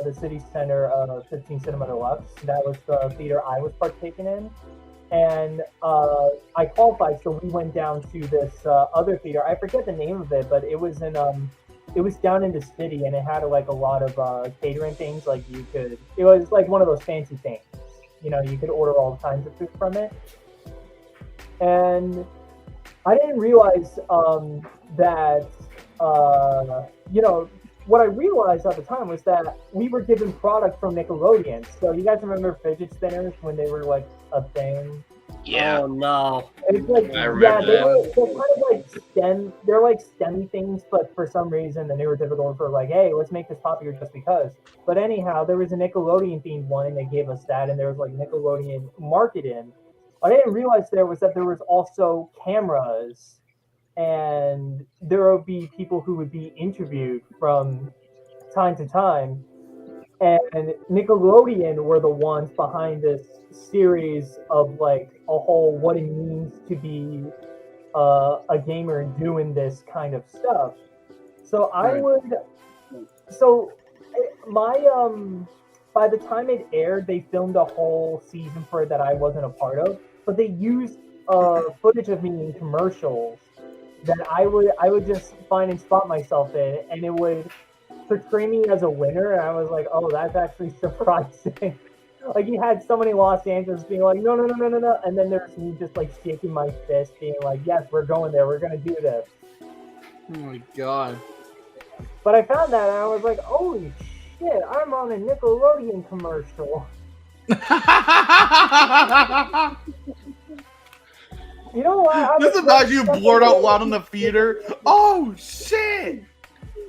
the city center of 15 Cinema Deluxe. That was the theater I was partaking in. And I qualified, so we went down to this other theater. I forget the name of it, but it was it was down in the city, and it had like a lot of catering things. Like it was like one of those fancy things. You could order all kinds of food from it. And I didn't realize that. What I realized at the time was that we were given product from Nickelodeon. So you guys remember fidget spinners when they were like a thing? Yeah. Oh no. It's like, I remember they're that. kind of like STEM. They're like STEM things, but for some reason, the neurotypicals were like, "Hey, let's make this popular just because." But anyhow, there was a Nickelodeon themed one, and they gave us that, and there was like Nickelodeon marketing. What I didn't realize there was that there was also cameras, and there would be people who would be interviewed from time to time, and Nickelodeon were the ones behind this series of like a whole what it means to be a gamer and doing this kind of stuff. So I Right. would, so my by the time it aired, they filmed a whole season for it that I wasn't a part of, but they used footage of me in commercials that I would just find and spot myself in, and it would portray me as a winner, and I was like, oh, that's actually surprising. Like, you had somebody in Los Angeles being like, no, no, no, no, no, no, and then there's me just like shaking my fist, being like, yes, we're going there, we're gonna do this. Oh my god. But I found that, and I was like, holy shit, I'm on a Nickelodeon commercial. You know what? Just imagine you blurt out loud in the theater. Oh shit!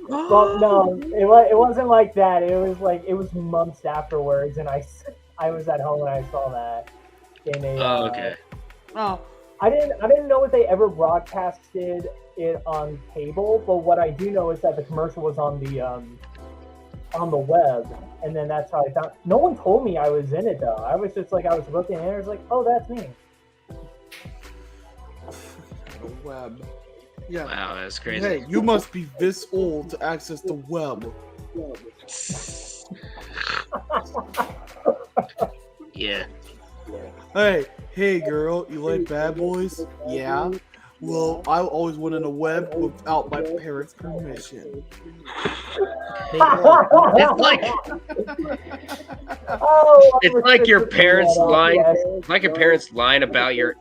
Well, no, it wasn't like that. It was months afterwards, and I was at home and I saw that. In a, Okay. Oh, I didn't know if they ever broadcasted it on cable, but what I do know is that the commercial was on the web, and then that's how I found. No one told me I was in it though. I was just like, I was looking and I was like, oh, that's me. the web. Yeah. Wow, that's crazy. Hey, you must be this old to access the web. Yeah. Hey, girl, you like bad boys? Yeah. Well, I always went in the web without my parents' permission. It's like Oh, it's like your parents lying. It's like your parents lying about your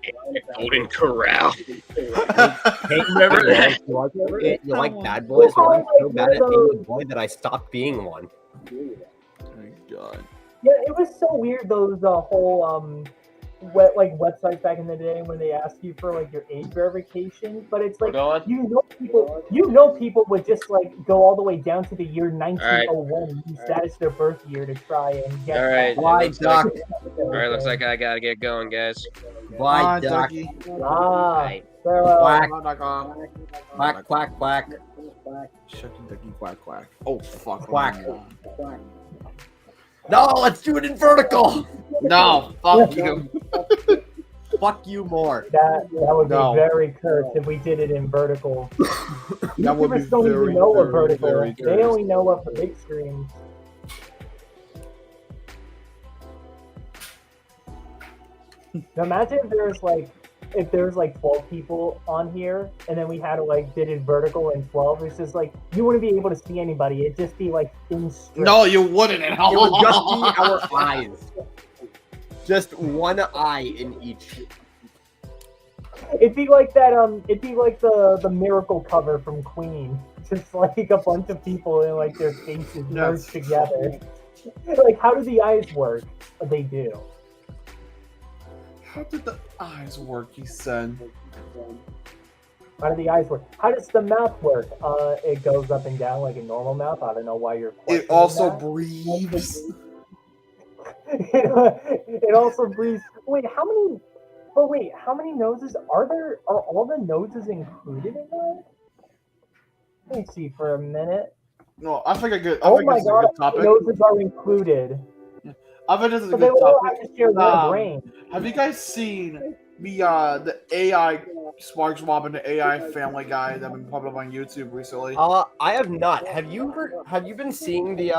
Golden Corral. Remember that? You like bad boys? Well, I'm so bad at being a boy that I stopped being one. Oh my god. Yeah, it was so weird those whole websites back in the day when they asked you for like your age verification, but it's like you know people would just like go all the way down to the year 1901 use that as their birth year to try and get. All right. Why, Doc? All right, looks like I gotta get going, guys. Why, Doc? Ducky. Right. Quack, Quack. quack, quack, quack. Shucky ducky quack quack. Oh fuck. Quack. No, let's do it in vertical. No, fuck you. Fuck you more. That would No. be very cursed if we did it in vertical. That would be YouTubers don't very, even know what very, vertical very is. They cursed. only know what for big screens. Now imagine if there's like 12 people on here, and then we had did it vertical in 12. It's just like you wouldn't be able to see anybody. It'd just be like in strips. No, you wouldn't at all. It would just be our eyes. Just one eye in each. It'd be like that. It'd be like the Miracle cover from Queen. Just like a bunch of people and like their faces merged together. Like, how do the eyes work? They do. How did the eyes work, he said? How do the eyes work? How does the mouth work? It goes up and down like a normal mouth. I don't know why you're. It also that. breathes. It also breathes. Wait, how many? But wait, how many noses are there? Are all the noses included in that? Let me see for a minute. No, I think this Oh is my a god, good topic. noses are included. I think this is a So they good will all have topic. to share one brain. Have you guys seen the AI Sparks Mob and the AI Family Guy that have been popping up on YouTube recently? I have not. Have you been seeing the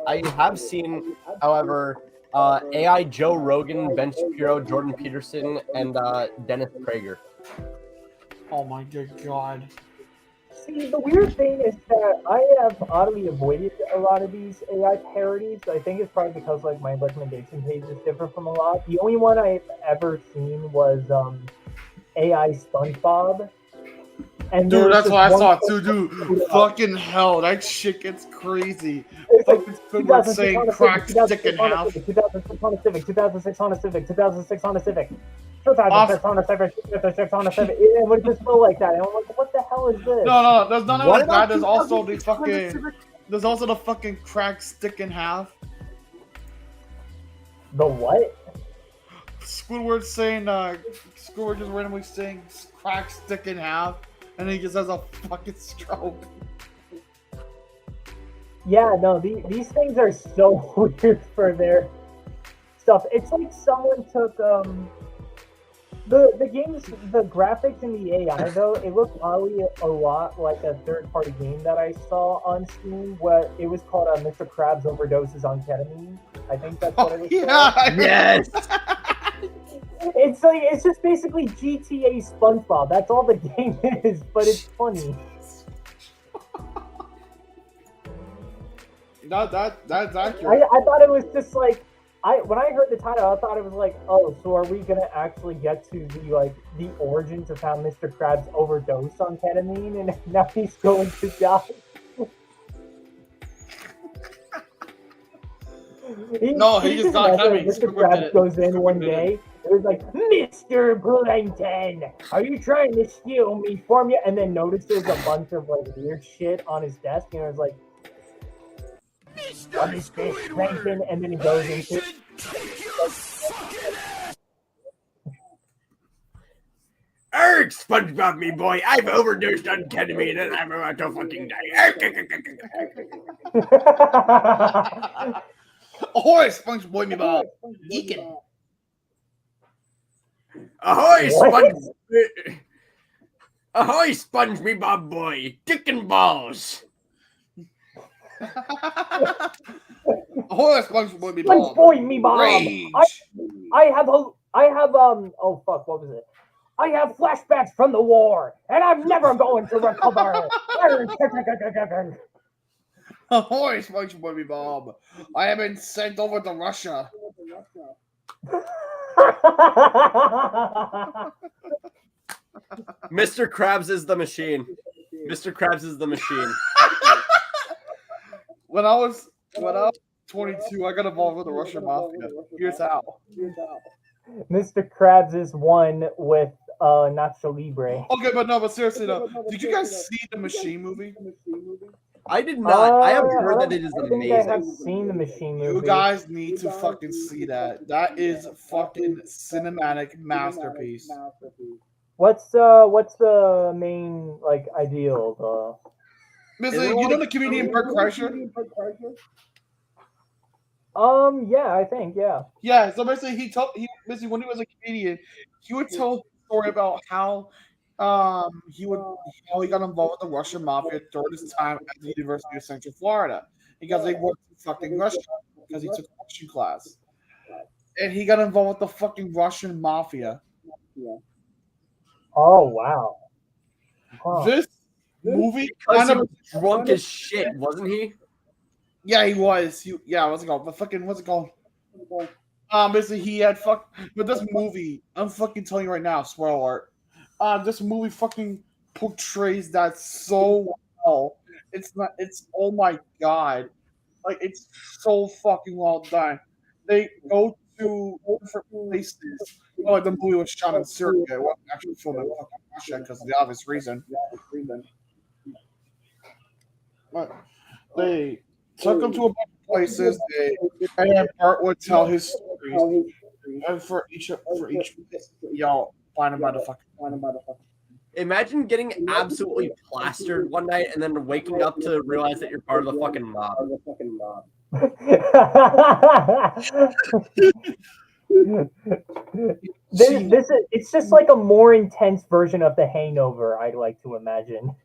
I have seen, however, AI Joe Rogan, Ben Shapiro, Jordan Peterson, and Dennis Prager. Oh my good god. See, the weird thing is that I have oddly avoided a lot of these AI parodies. I think it's probably because like my recommendation page is different from a lot. The only one I've ever seen was AI SpongeBob. And Dude, that's this what I one saw too, dude. Fucking hell, that shit gets crazy. It's like Fucking Squidward saying crack stick in half. 2006 Honda Civic, 2006 Honda Civic, 2006 Honda Civic. 6 on a 7, 6 on a 7. It would just go like that. And I'm like, what the hell is this? No. There's none What of that. about There's also the 2006 Honda fucking. Civic? There's also the fucking crack stick in half. The what? Squidward saying, Squidward just randomly saying crack stick in half, and he just has a fucking stroke. Yeah, no, these things are so weird for their stuff. It's like someone took the games, the graphics and the AI though. It looked probably a lot like a third-party game that I saw on Steam. What it was called, Mr. Krabs Overdoses on Ketamine. I think that's what it was called. Yes. It's just basically GTA SpongeBob. That's all the game is, but it's funny. That's accurate. I thought it was just like when I heard the title, I thought it was like, oh, so are we gonna actually get to the origins of how Mr. Krabs overdosed on ketamine and now he's going to die? He just got ketamine. Mr. Krabs goes in one day. It was like, Mr. Plankton, are you trying to steal me from you? And then notices a bunch of weird shit on his desk, and it was like, what is this, Plankton? And then he goes into Eric, SpongeBob, me boy, I've overdosed on ketamine and I'm about to fucking die. Ahoy, SpongeBob, me bob. Deacon. Ahoy, Sponge! Ahoy, Sponge, me bob boy, dick and balls. Ahoy, SpongeBob, me bob. SpongeBob, me bob. Rage. I have oh fuck, what was it? I have flashbacks from the war, and I'm never going to recover. Ahoy, SpongeBob, me bob. I have been sent over to Russia. Mr. Krabs is the machine. Mr. Krabs is the machine. When I was 22, I got involved with the Russian mafia. Here's how. Mr. Krabs is one with Nacho Libre. Okay, but seriously though, did you guys see the Machine movie? I did not. I have heard that it is I think I have amazing. seen the Machine movie. You guys need to fucking see that. That is fucking cinematic masterpiece. What's the main ideal? You know the comedian Bert Kreischer? Yeah, I think, yeah. Yeah, so basically when he was a comedian, he would tell a story about how he got involved with the Russian mafia during his time at the University of Central Florida because they worked in fucking Russia because he took a Russian class. And he got involved with the fucking Russian mafia. Oh wow. Huh. This movie Because he was drunk as shit, wasn't he? Yeah, he was. What's it called? What's it called? Basically, he had But this movie, I'm fucking telling you right now, spoiler alert. This movie fucking portrays that so well. It's oh my god, like it's so fucking well done. They go to different places. Like the movie was shot in Syria. It wasn't actually filmed in fucking Russia because of the obvious reason. But they took him to a bunch of places. And then Bart would tell his stories. And for each y'all find him by the fucking. Imagine getting absolutely plastered one night and then waking up to realize that you're part of the fucking mob. It's just like a more intense version of The Hangover, I'd like to imagine.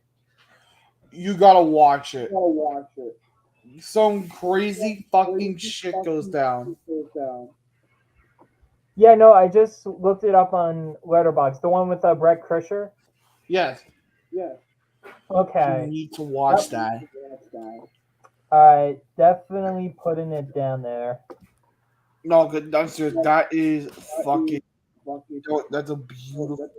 You gotta watch it. Some crazy fucking shit goes down. Yeah, no, I just looked it up on Letterboxd. The one with Brett Kreischer? Yes. Okay. You need to watch that. Alright, definitely putting it down there. No, good. That is fucking. That's a beautiful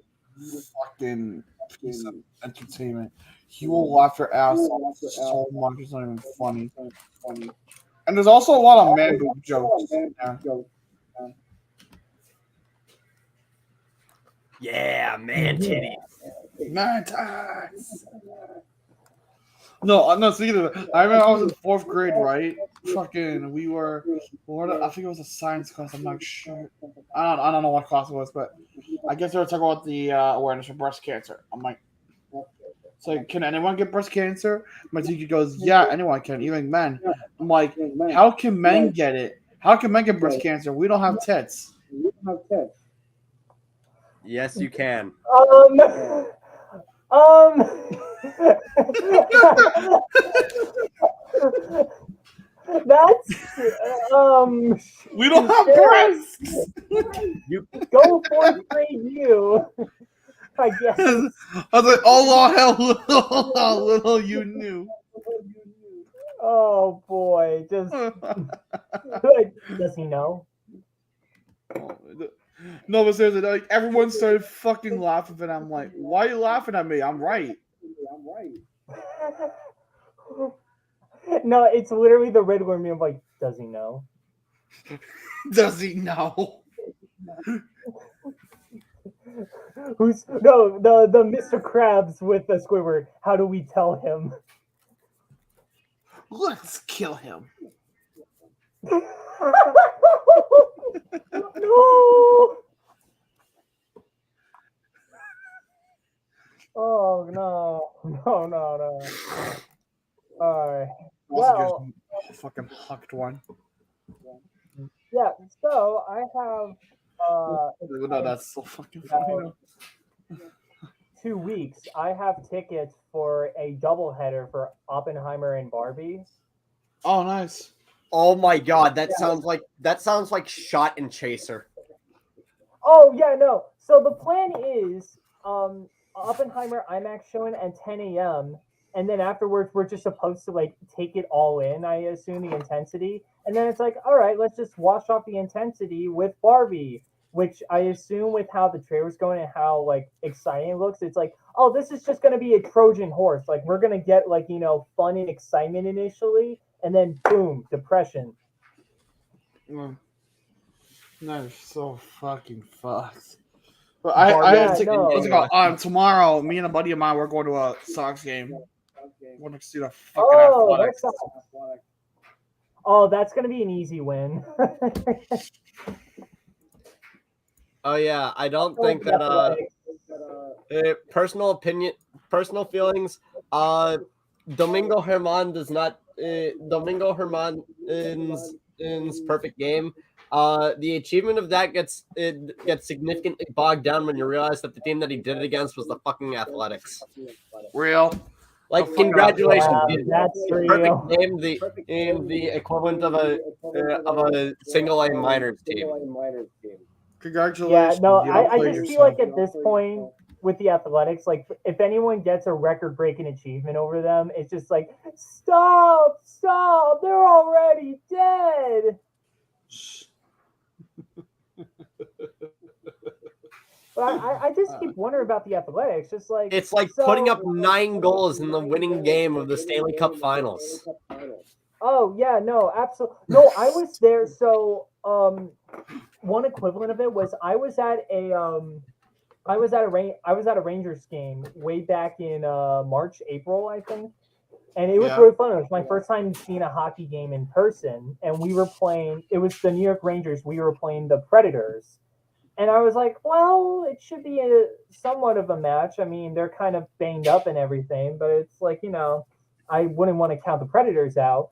fucking piece of entertainment. You will laugh your ass off so much. It's not even funny. And there's also a lot of man boob jokes. Yeah. Yeah, man titties. Mantis. No. Speaking of it, I remember I was in 4th grade, right? Fucking, we were. I think it was a science class. I'm not sure. I don't know what class it was, but I guess they were talking about the awareness for breast cancer. I'm like, so can anyone get breast cancer? My teacher goes, yeah, anyone can, even men. I'm like, how can men get it? How can men get breast cancer? We don't have tits. Yes, you can. That's We don't have breasts. Go 4th grade you. I guess. I was like, oh, how little you knew. Oh boy, just does he know? No, but seriously, like everyone started fucking laughing, and I'm like, why are you laughing at me? I'm right. No, it's literally the red worm. I'm like, does he know? Does he know? Who's no the Mr. Krabs with the Squidward? How do we tell him? Let's kill him. No. Oh no. No. Alright. Well, fucking hucked one. Yeah, so I have No, that's so fucking funny. 2 weeks. I have tickets for a doubleheader for Oppenheimer and Barbie. Oh, nice. Oh my god, that sounds like Shot and Chaser. Oh yeah, no. So the plan is Oppenheimer IMAX showing at 10 a.m. and then afterwards we're just supposed to like take it all in, I assume, the intensity. And then it's like, all right, let's just wash off the intensity with Barbie, which I assume with how the trailer's going and how like exciting it looks, it's like, oh, this is just gonna be a Trojan horse. Like we're gonna get like, fun and excitement initially, and then boom, depression. That is so fucking fucked. But I have tickets. Tomorrow, me and a buddy of mine, we're going to a Sox game. We're going to see the fucking Athletics. That's gonna be an easy win. Oh yeah, I don't think that personal feelings. Domingo Herman's perfect game. The achievement of that gets significantly bogged down when you realize that the team that he did it against was the fucking Athletics. Real. Like, congratulations, that's perfect game, the equivalent of a single A minors team. Congratulations. Yeah, no, I just feel like at this point with the Athletics, like if anyone gets a record-breaking achievement over them, it's just like, stop, they're already dead. But I just keep wondering about the Athletics. Just like it's like putting up 9 goals in the winning game of the Stanley Cup Finals. Oh yeah, no, absolutely. No, I was there. So one equivalent of it was I was at a Rangers game way back in March, April, I think. And it was really fun. It was my first time seeing a hockey game in person. And we were playing, it was the New York Rangers. We were playing the Predators. And I was like, well, it should be somewhat of a match. I mean, they're kind of banged up and everything, but it's like, I wouldn't want to count the Predators out.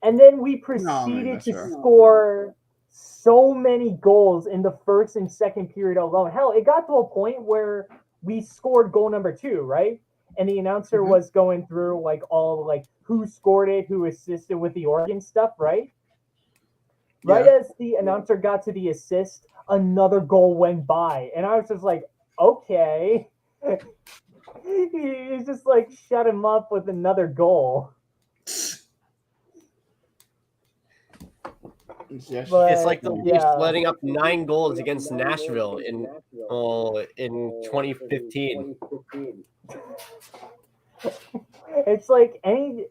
And then we proceeded to score so many goals in the first and second period alone. Hell, it got to a point where we scored goal number 2, right? And the announcer was going through like all like who scored it, who assisted with the organ stuff, right? Yeah. Right as the announcer got to the assist, another goal went by. And I was just like, okay. He just like shut him up with another goal. But, it's like the Leafs letting up 9 goals against Nashville in 2015. It's like any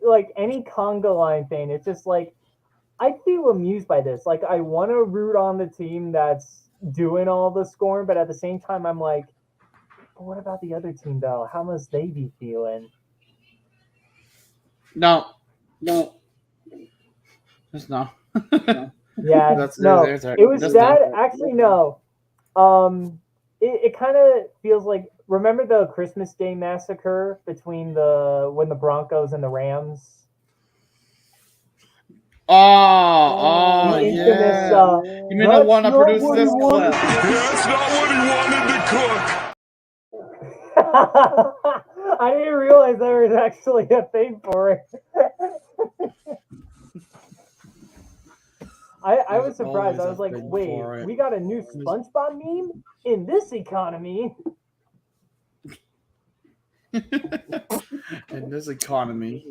conga line thing. It's just like I feel amused by this. Like I want to root on the team that's doing all the scoring, but at the same time, I'm like, But what about the other team though? How must they be feeling? No. Just no. Yeah, That's no. the answer. It was Just sad. no. Actually, no. It kind of feels like, remember the Christmas Day massacre between when the Broncos and the Rams? Oh, The infamous, yeah. You mean I want to produce this clip? That's not what he wanted to cook. I didn't realize there was actually a thing for it. I was surprised. I was like, wait, we got a new SpongeBob meme in this economy. In this economy.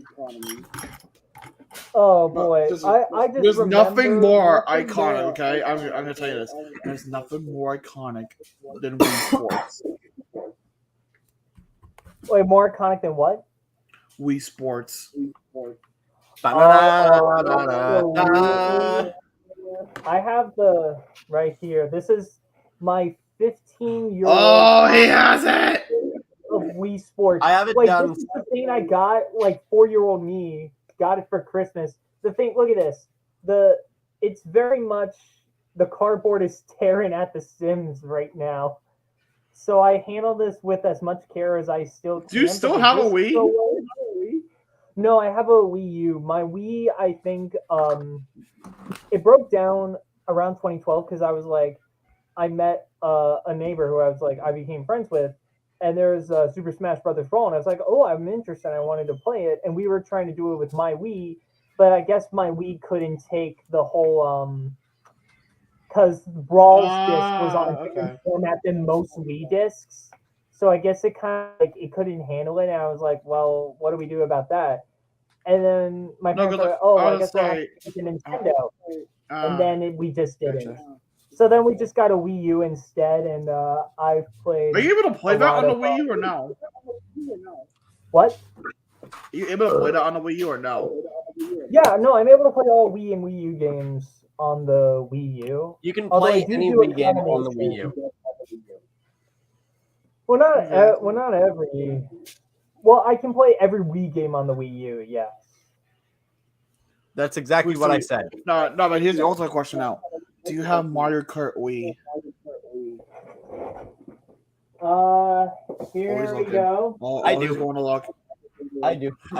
Oh boy, I just there's nothing more nothing iconic. more. Okay, I'm gonna tell you this. There's nothing more iconic than Wii Sports. Wait, more iconic than what? Wii Sports. I have the right here. This is my 15-year-old. Oh, he has it. Of Wii Sports. I have it like, down. This is the thing I got. Like 4-year-old me got it for Christmas. The thing. Look at this. It's very much the cardboard is tearing at the Sims right now. So I handle this with as much care as I still can. Do you still have a Wii? No, I have a Wii U. My Wii, I think, it broke down around 2012 because I was like, I met a neighbor who I became friends with, and there's Super Smash Brothers Brawl, and I was like, oh, I'm interested. I wanted to play it, and we were trying to do it with my Wii, but I guess my Wii couldn't take the whole because Brawl's disc was on a different format than most Wii discs. So I guess it kind of it couldn't handle it, and I was like, well, what do we do about that? And then my parents were like, oh, I guess we'll have to get the Nintendo. And then we just didn't. Gotcha. So then we just got a Wii U instead, and I've played. Are you able to play that on the Wii U or no? What? Are you able to play that on the Wii U or no? Yeah, no, I'm able to play all Wii and Wii U games on the Wii U. You can play any Wii game on the Wii U. Well, not every. Well, I can play every Wii game on the Wii U. Yes. That's exactly what I said. No, but here's the ultimate question now. Do you have Mario Kart Wii? Here we go. I do. Going to look. I do. He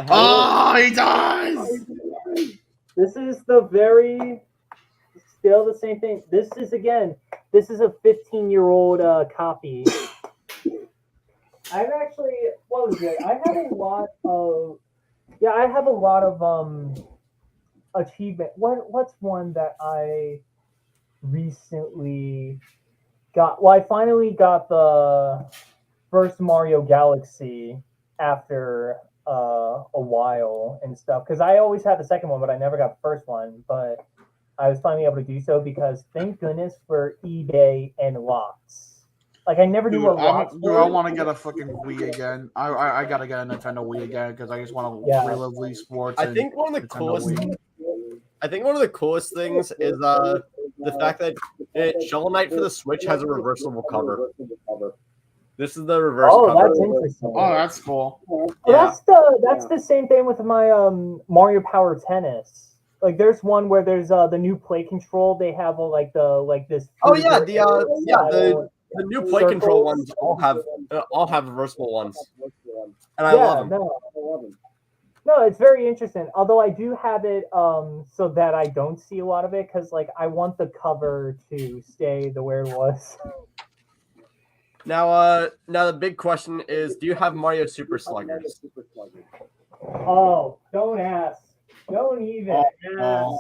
does. This is still the same thing. This is a 15-year-old copy. I've actually, what was it? I have a lot of achievement. What's one that I recently got? Well, I finally got the first Mario Galaxy after a while and stuff, because I always had the second one, but I never got the first one. But I was finally able to do so because thank goodness for eBay and locks. Like, I never knew what locks were. I want to get a fucking Wii again. I gotta get a Nintendo Wii again because I just want to relive Wii Sports. I think one of the coolest things is the fact that Shovel Knight for the Switch has a reversible cover. This is the reverse cover. Oh, that's interesting. Oh, that's cool. Well, that's the same thing with my Mario Power Tennis. Like, there's one where there's the new play control. They have this. Oh yeah, the new play control ones all have reversible ones, and I love them. No, it's very interesting. Although I do have it so that I don't see a lot of it, because like I want the cover to stay the way it was. Now the big question is, do you have Mario Super Sluggers? Oh, don't ask. Don't even ask.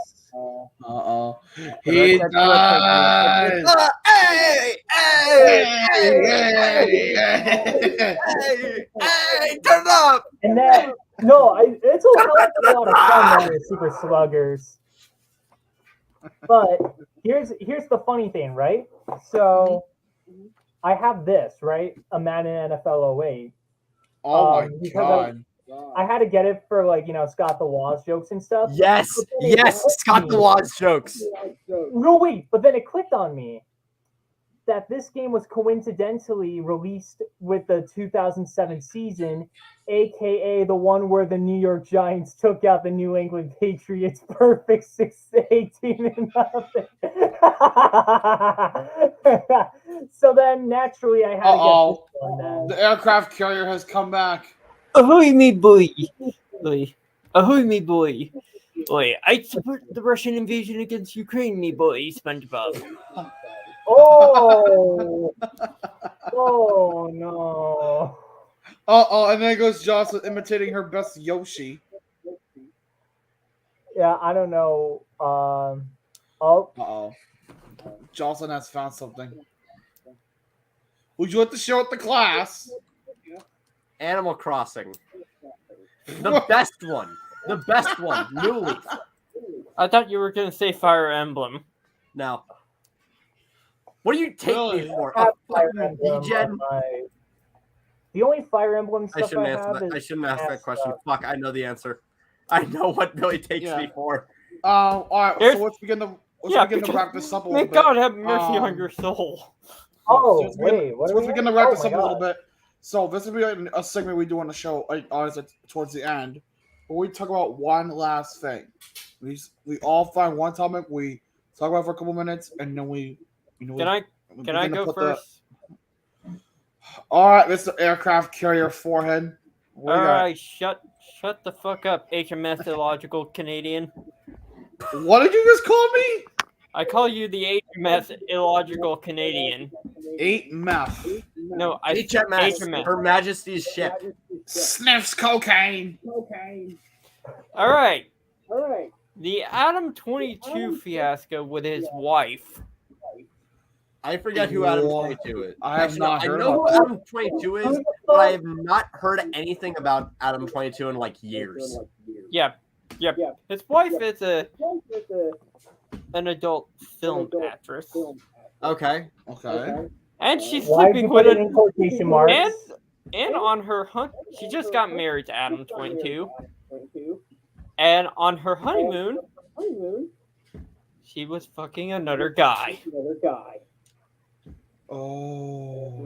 He does. Hey, turn it up. And then it's a lot of fun Mario Super Sluggers. But here's the funny thing, right? So I have this, right? A Madden NFL 08. Oh my god. I had to get it for Scott the Woz jokes and stuff. Yes, Scott the Woz jokes. No, wait, but then it clicked on me. that this game was coincidentally released with the 2007 season, aka the one where the New York Giants took out the New England Patriots perfect 18-0. So then naturally I had to get this one then. The aircraft carrier has come back. Ahoy, me boy! Ahoy, me boy! Oi, I support the Russian invasion against Ukraine, me boy, SpongeBob. Oh! Oh no! And then goes Jocelyn imitating her best Yoshi. Yeah, I don't know. Jocelyn has found something. Would you like to share with the class? Animal Crossing. The best one. The best one. New Leaf. I thought you were going to say Fire Emblem. No. What do you take Really? me for? I have A Fire fucking Emblem degen? on the only Fire Emblem I stuff shouldn't I answer have that. is I shouldn't ask that past question. stuff. Fuck, I know the answer. I know what Billy takes Yeah. me for. All right, Here's- so let's begin to because wrap this up a may little bit. God have mercy on your soul. Oh, let's wait, what are we begin at? to wrap Oh this my up a little God. bit. So this will be a segment we do on the show, honestly, towards the end, where we talk about one last thing. We all find one topic, we talk about it for a couple minutes, and then we Can I go first? All right, this is the aircraft carrier forehead. What do you got? Alright, shut the fuck up, HMS illogical Canadian. What did you just call me? I call you the HMS illogical Canadian. 8 meth. No, I HMS. Her Majesty's ship. Sniffs cocaine. Alright. The Adam 22 fiasco with his wife. I forget who Adam 22 is. I have not I heard know who about Adam 22 is, but I have not heard anything about Adam 22 in like years. Yep. His wife is an adult film actress. Okay. And she's Why sleeping you with put it in quotation marks? and on her she just got married to Adam 22. And on her honeymoon, she was fucking another guy. Oh.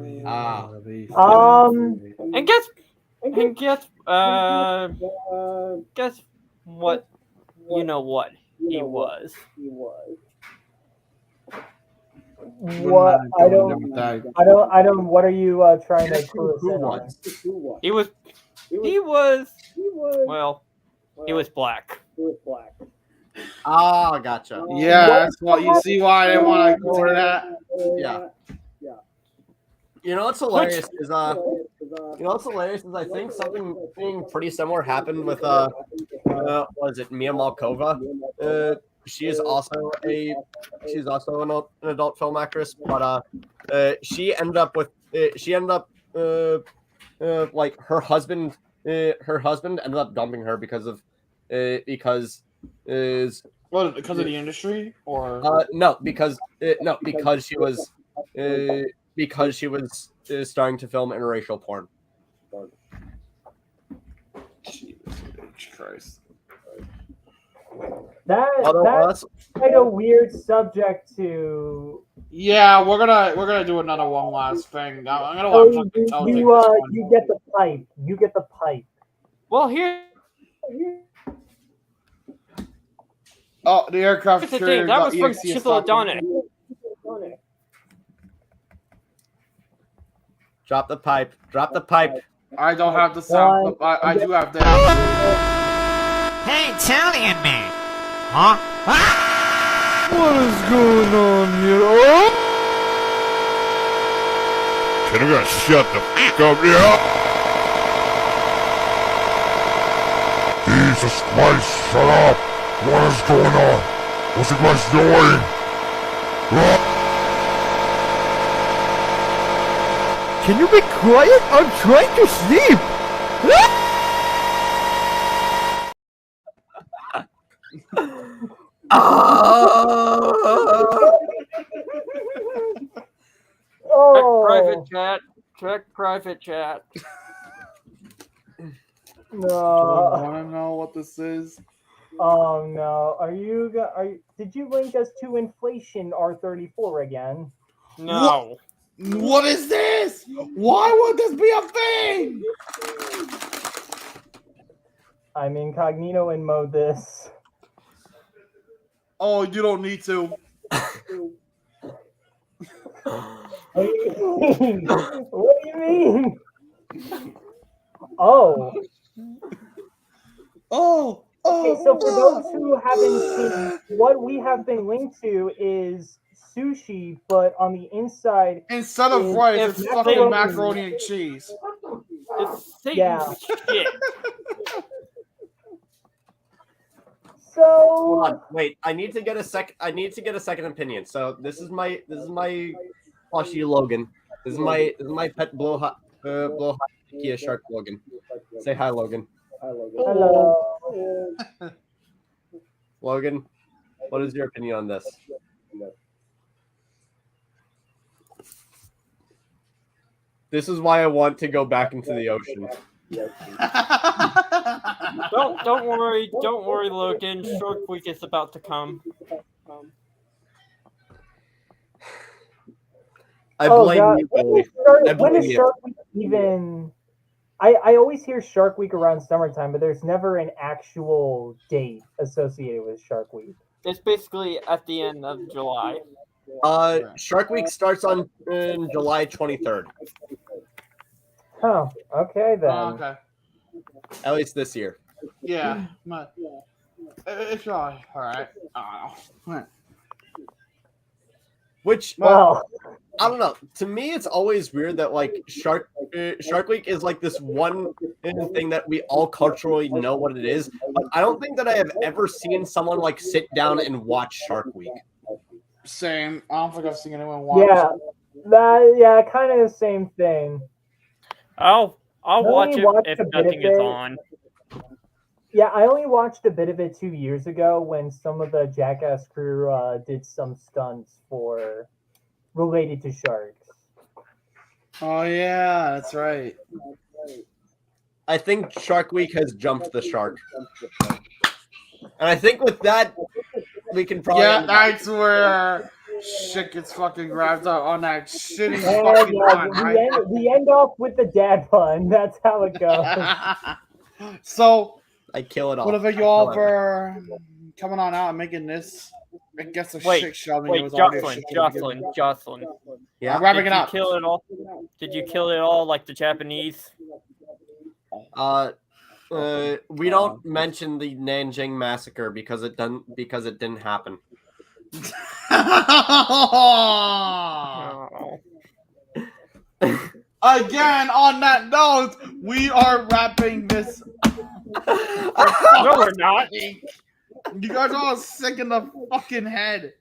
And guess what? You know what he was. What? I don't. What are you trying to clue us in on? He was well, he was black. Ah, gotcha. Yeah, that's what you see why I didn't want to go into that. Yeah. You know what's hilarious is I think something pretty similar happened with was it Mia Malkova? She is also an adult film actress, but she ended up like her husband ended up dumping her because of Well, because of the industry, or no, because she was starting to film interracial porn. Jesus Christ. That's quite a weird subject to. Yeah, we're gonna do another one last thing. I'm gonna watch something. You get the pipe. You get the pipe. Well, here. Oh, the aircraft Here's the carrier thing. That got was from EXE Chithilodonic. Drop the pipe. Drop the pipe. I don't have the sound, but I do have that. Hey, Italian man! Huh? What is going on here? Oh! Can you guys shut the fuck up here? Jesus Christ, shut up! What is going on? What's you guys doing? Can you be quiet? I'm trying to sleep! Check private chat. No. I want to know what this is. Oh no. Did you link us to inflation R34 again? No. What is this? Why would this be a thing? I'm incognito in mode this. Oh, you don't need to. What do you mean? What do you mean? Oh. Oh. Okay, so for those who haven't seen, what we have been linked to is sushi, but on the inside, Instead of is rice, it's fucking macaroni. macaroni and cheese. It's Satan's Yeah. shit. So Hold on, wait. I need to get a second opinion. So this is my plushie Logan. This is my pet blowhot Kia shark Logan. Say hi, Logan. hello. Logan, what is your opinion on this? This is why I want to go back into the ocean. Don't worry, Logan. Shark Week is about to come. I blame God. you, Billy. When is Shark Week even? I always hear Shark Week around summertime, but there's never an actual date associated with Shark Week. It's basically at the end of July. Shark Week starts on July 23rd. Oh, okay then. Okay. At least this year. Yeah. It's all right. Which, Well, I don't know. To me, it's always weird that like Shark Week is like this one thing that we all culturally know what it is. But I don't think that I have ever seen someone like sit down and watch Shark Week. Same. I don't think I've seen anyone watch. yeah, kind of the same thing. I'll watch it watched if a bit nothing of is it. on. Yeah, I only watched a bit of it 2 years ago when some of the Jackass crew did some stunts related to sharks. Oh yeah, that's right. I think Shark Week has jumped the shark. And I think with that, we can probably... Yeah, that's where shit gets fucking grabbed up on that shitty And fucking pun, right? we end off with the dad pun. That's how it goes. So, I kill it all. whatever you all for coming on out and making this, I guess a shit show. Wait, Jocelyn. Yeah. I'm wrapping it up. Kill it all? Did you kill it all like the Japanese? We don't mention the Nanjing massacre because it didn't happen. Again, on that note, we are wrapping this. No, we're not. You guys are all sick in the fucking head.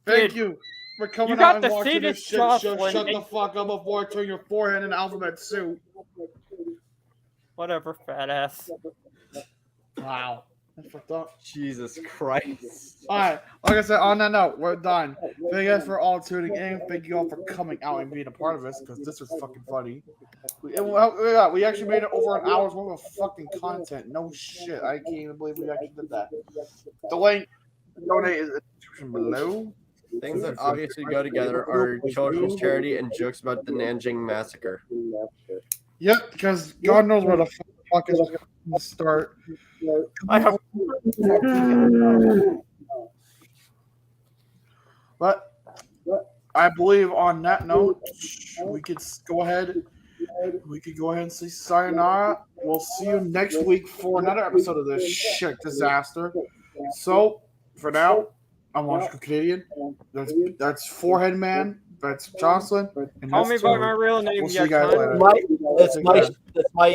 Thank you for coming out and watching this shit show. Shut the fuck up before I turn your forehead in alphabet soup. Whatever, fat ass. Wow. That's fucked up. Jesus Christ. Alright, like I said, on that note, we're done. Thank you guys for all tuning in. Thank you all for coming out and being a part of this, because this was fucking funny. We actually made it over an hour's worth of fucking content. No shit. I can't even believe we actually did that. The link to donate is in the description below. Things that obviously go together are children's charity and jokes about the Nanjing massacre. Yep, because God knows where the fuck is going to start. I have. But I believe on that note, we could go ahead. We could go ahead and say sayonara. We'll see you next week for another episode of this shit disaster. So for now, I'm Washington Canadian. That's Forehead Man. That's Jocelyn. And Call that's me by Tony. my real name, We'll see you you guys cunt. later. That's my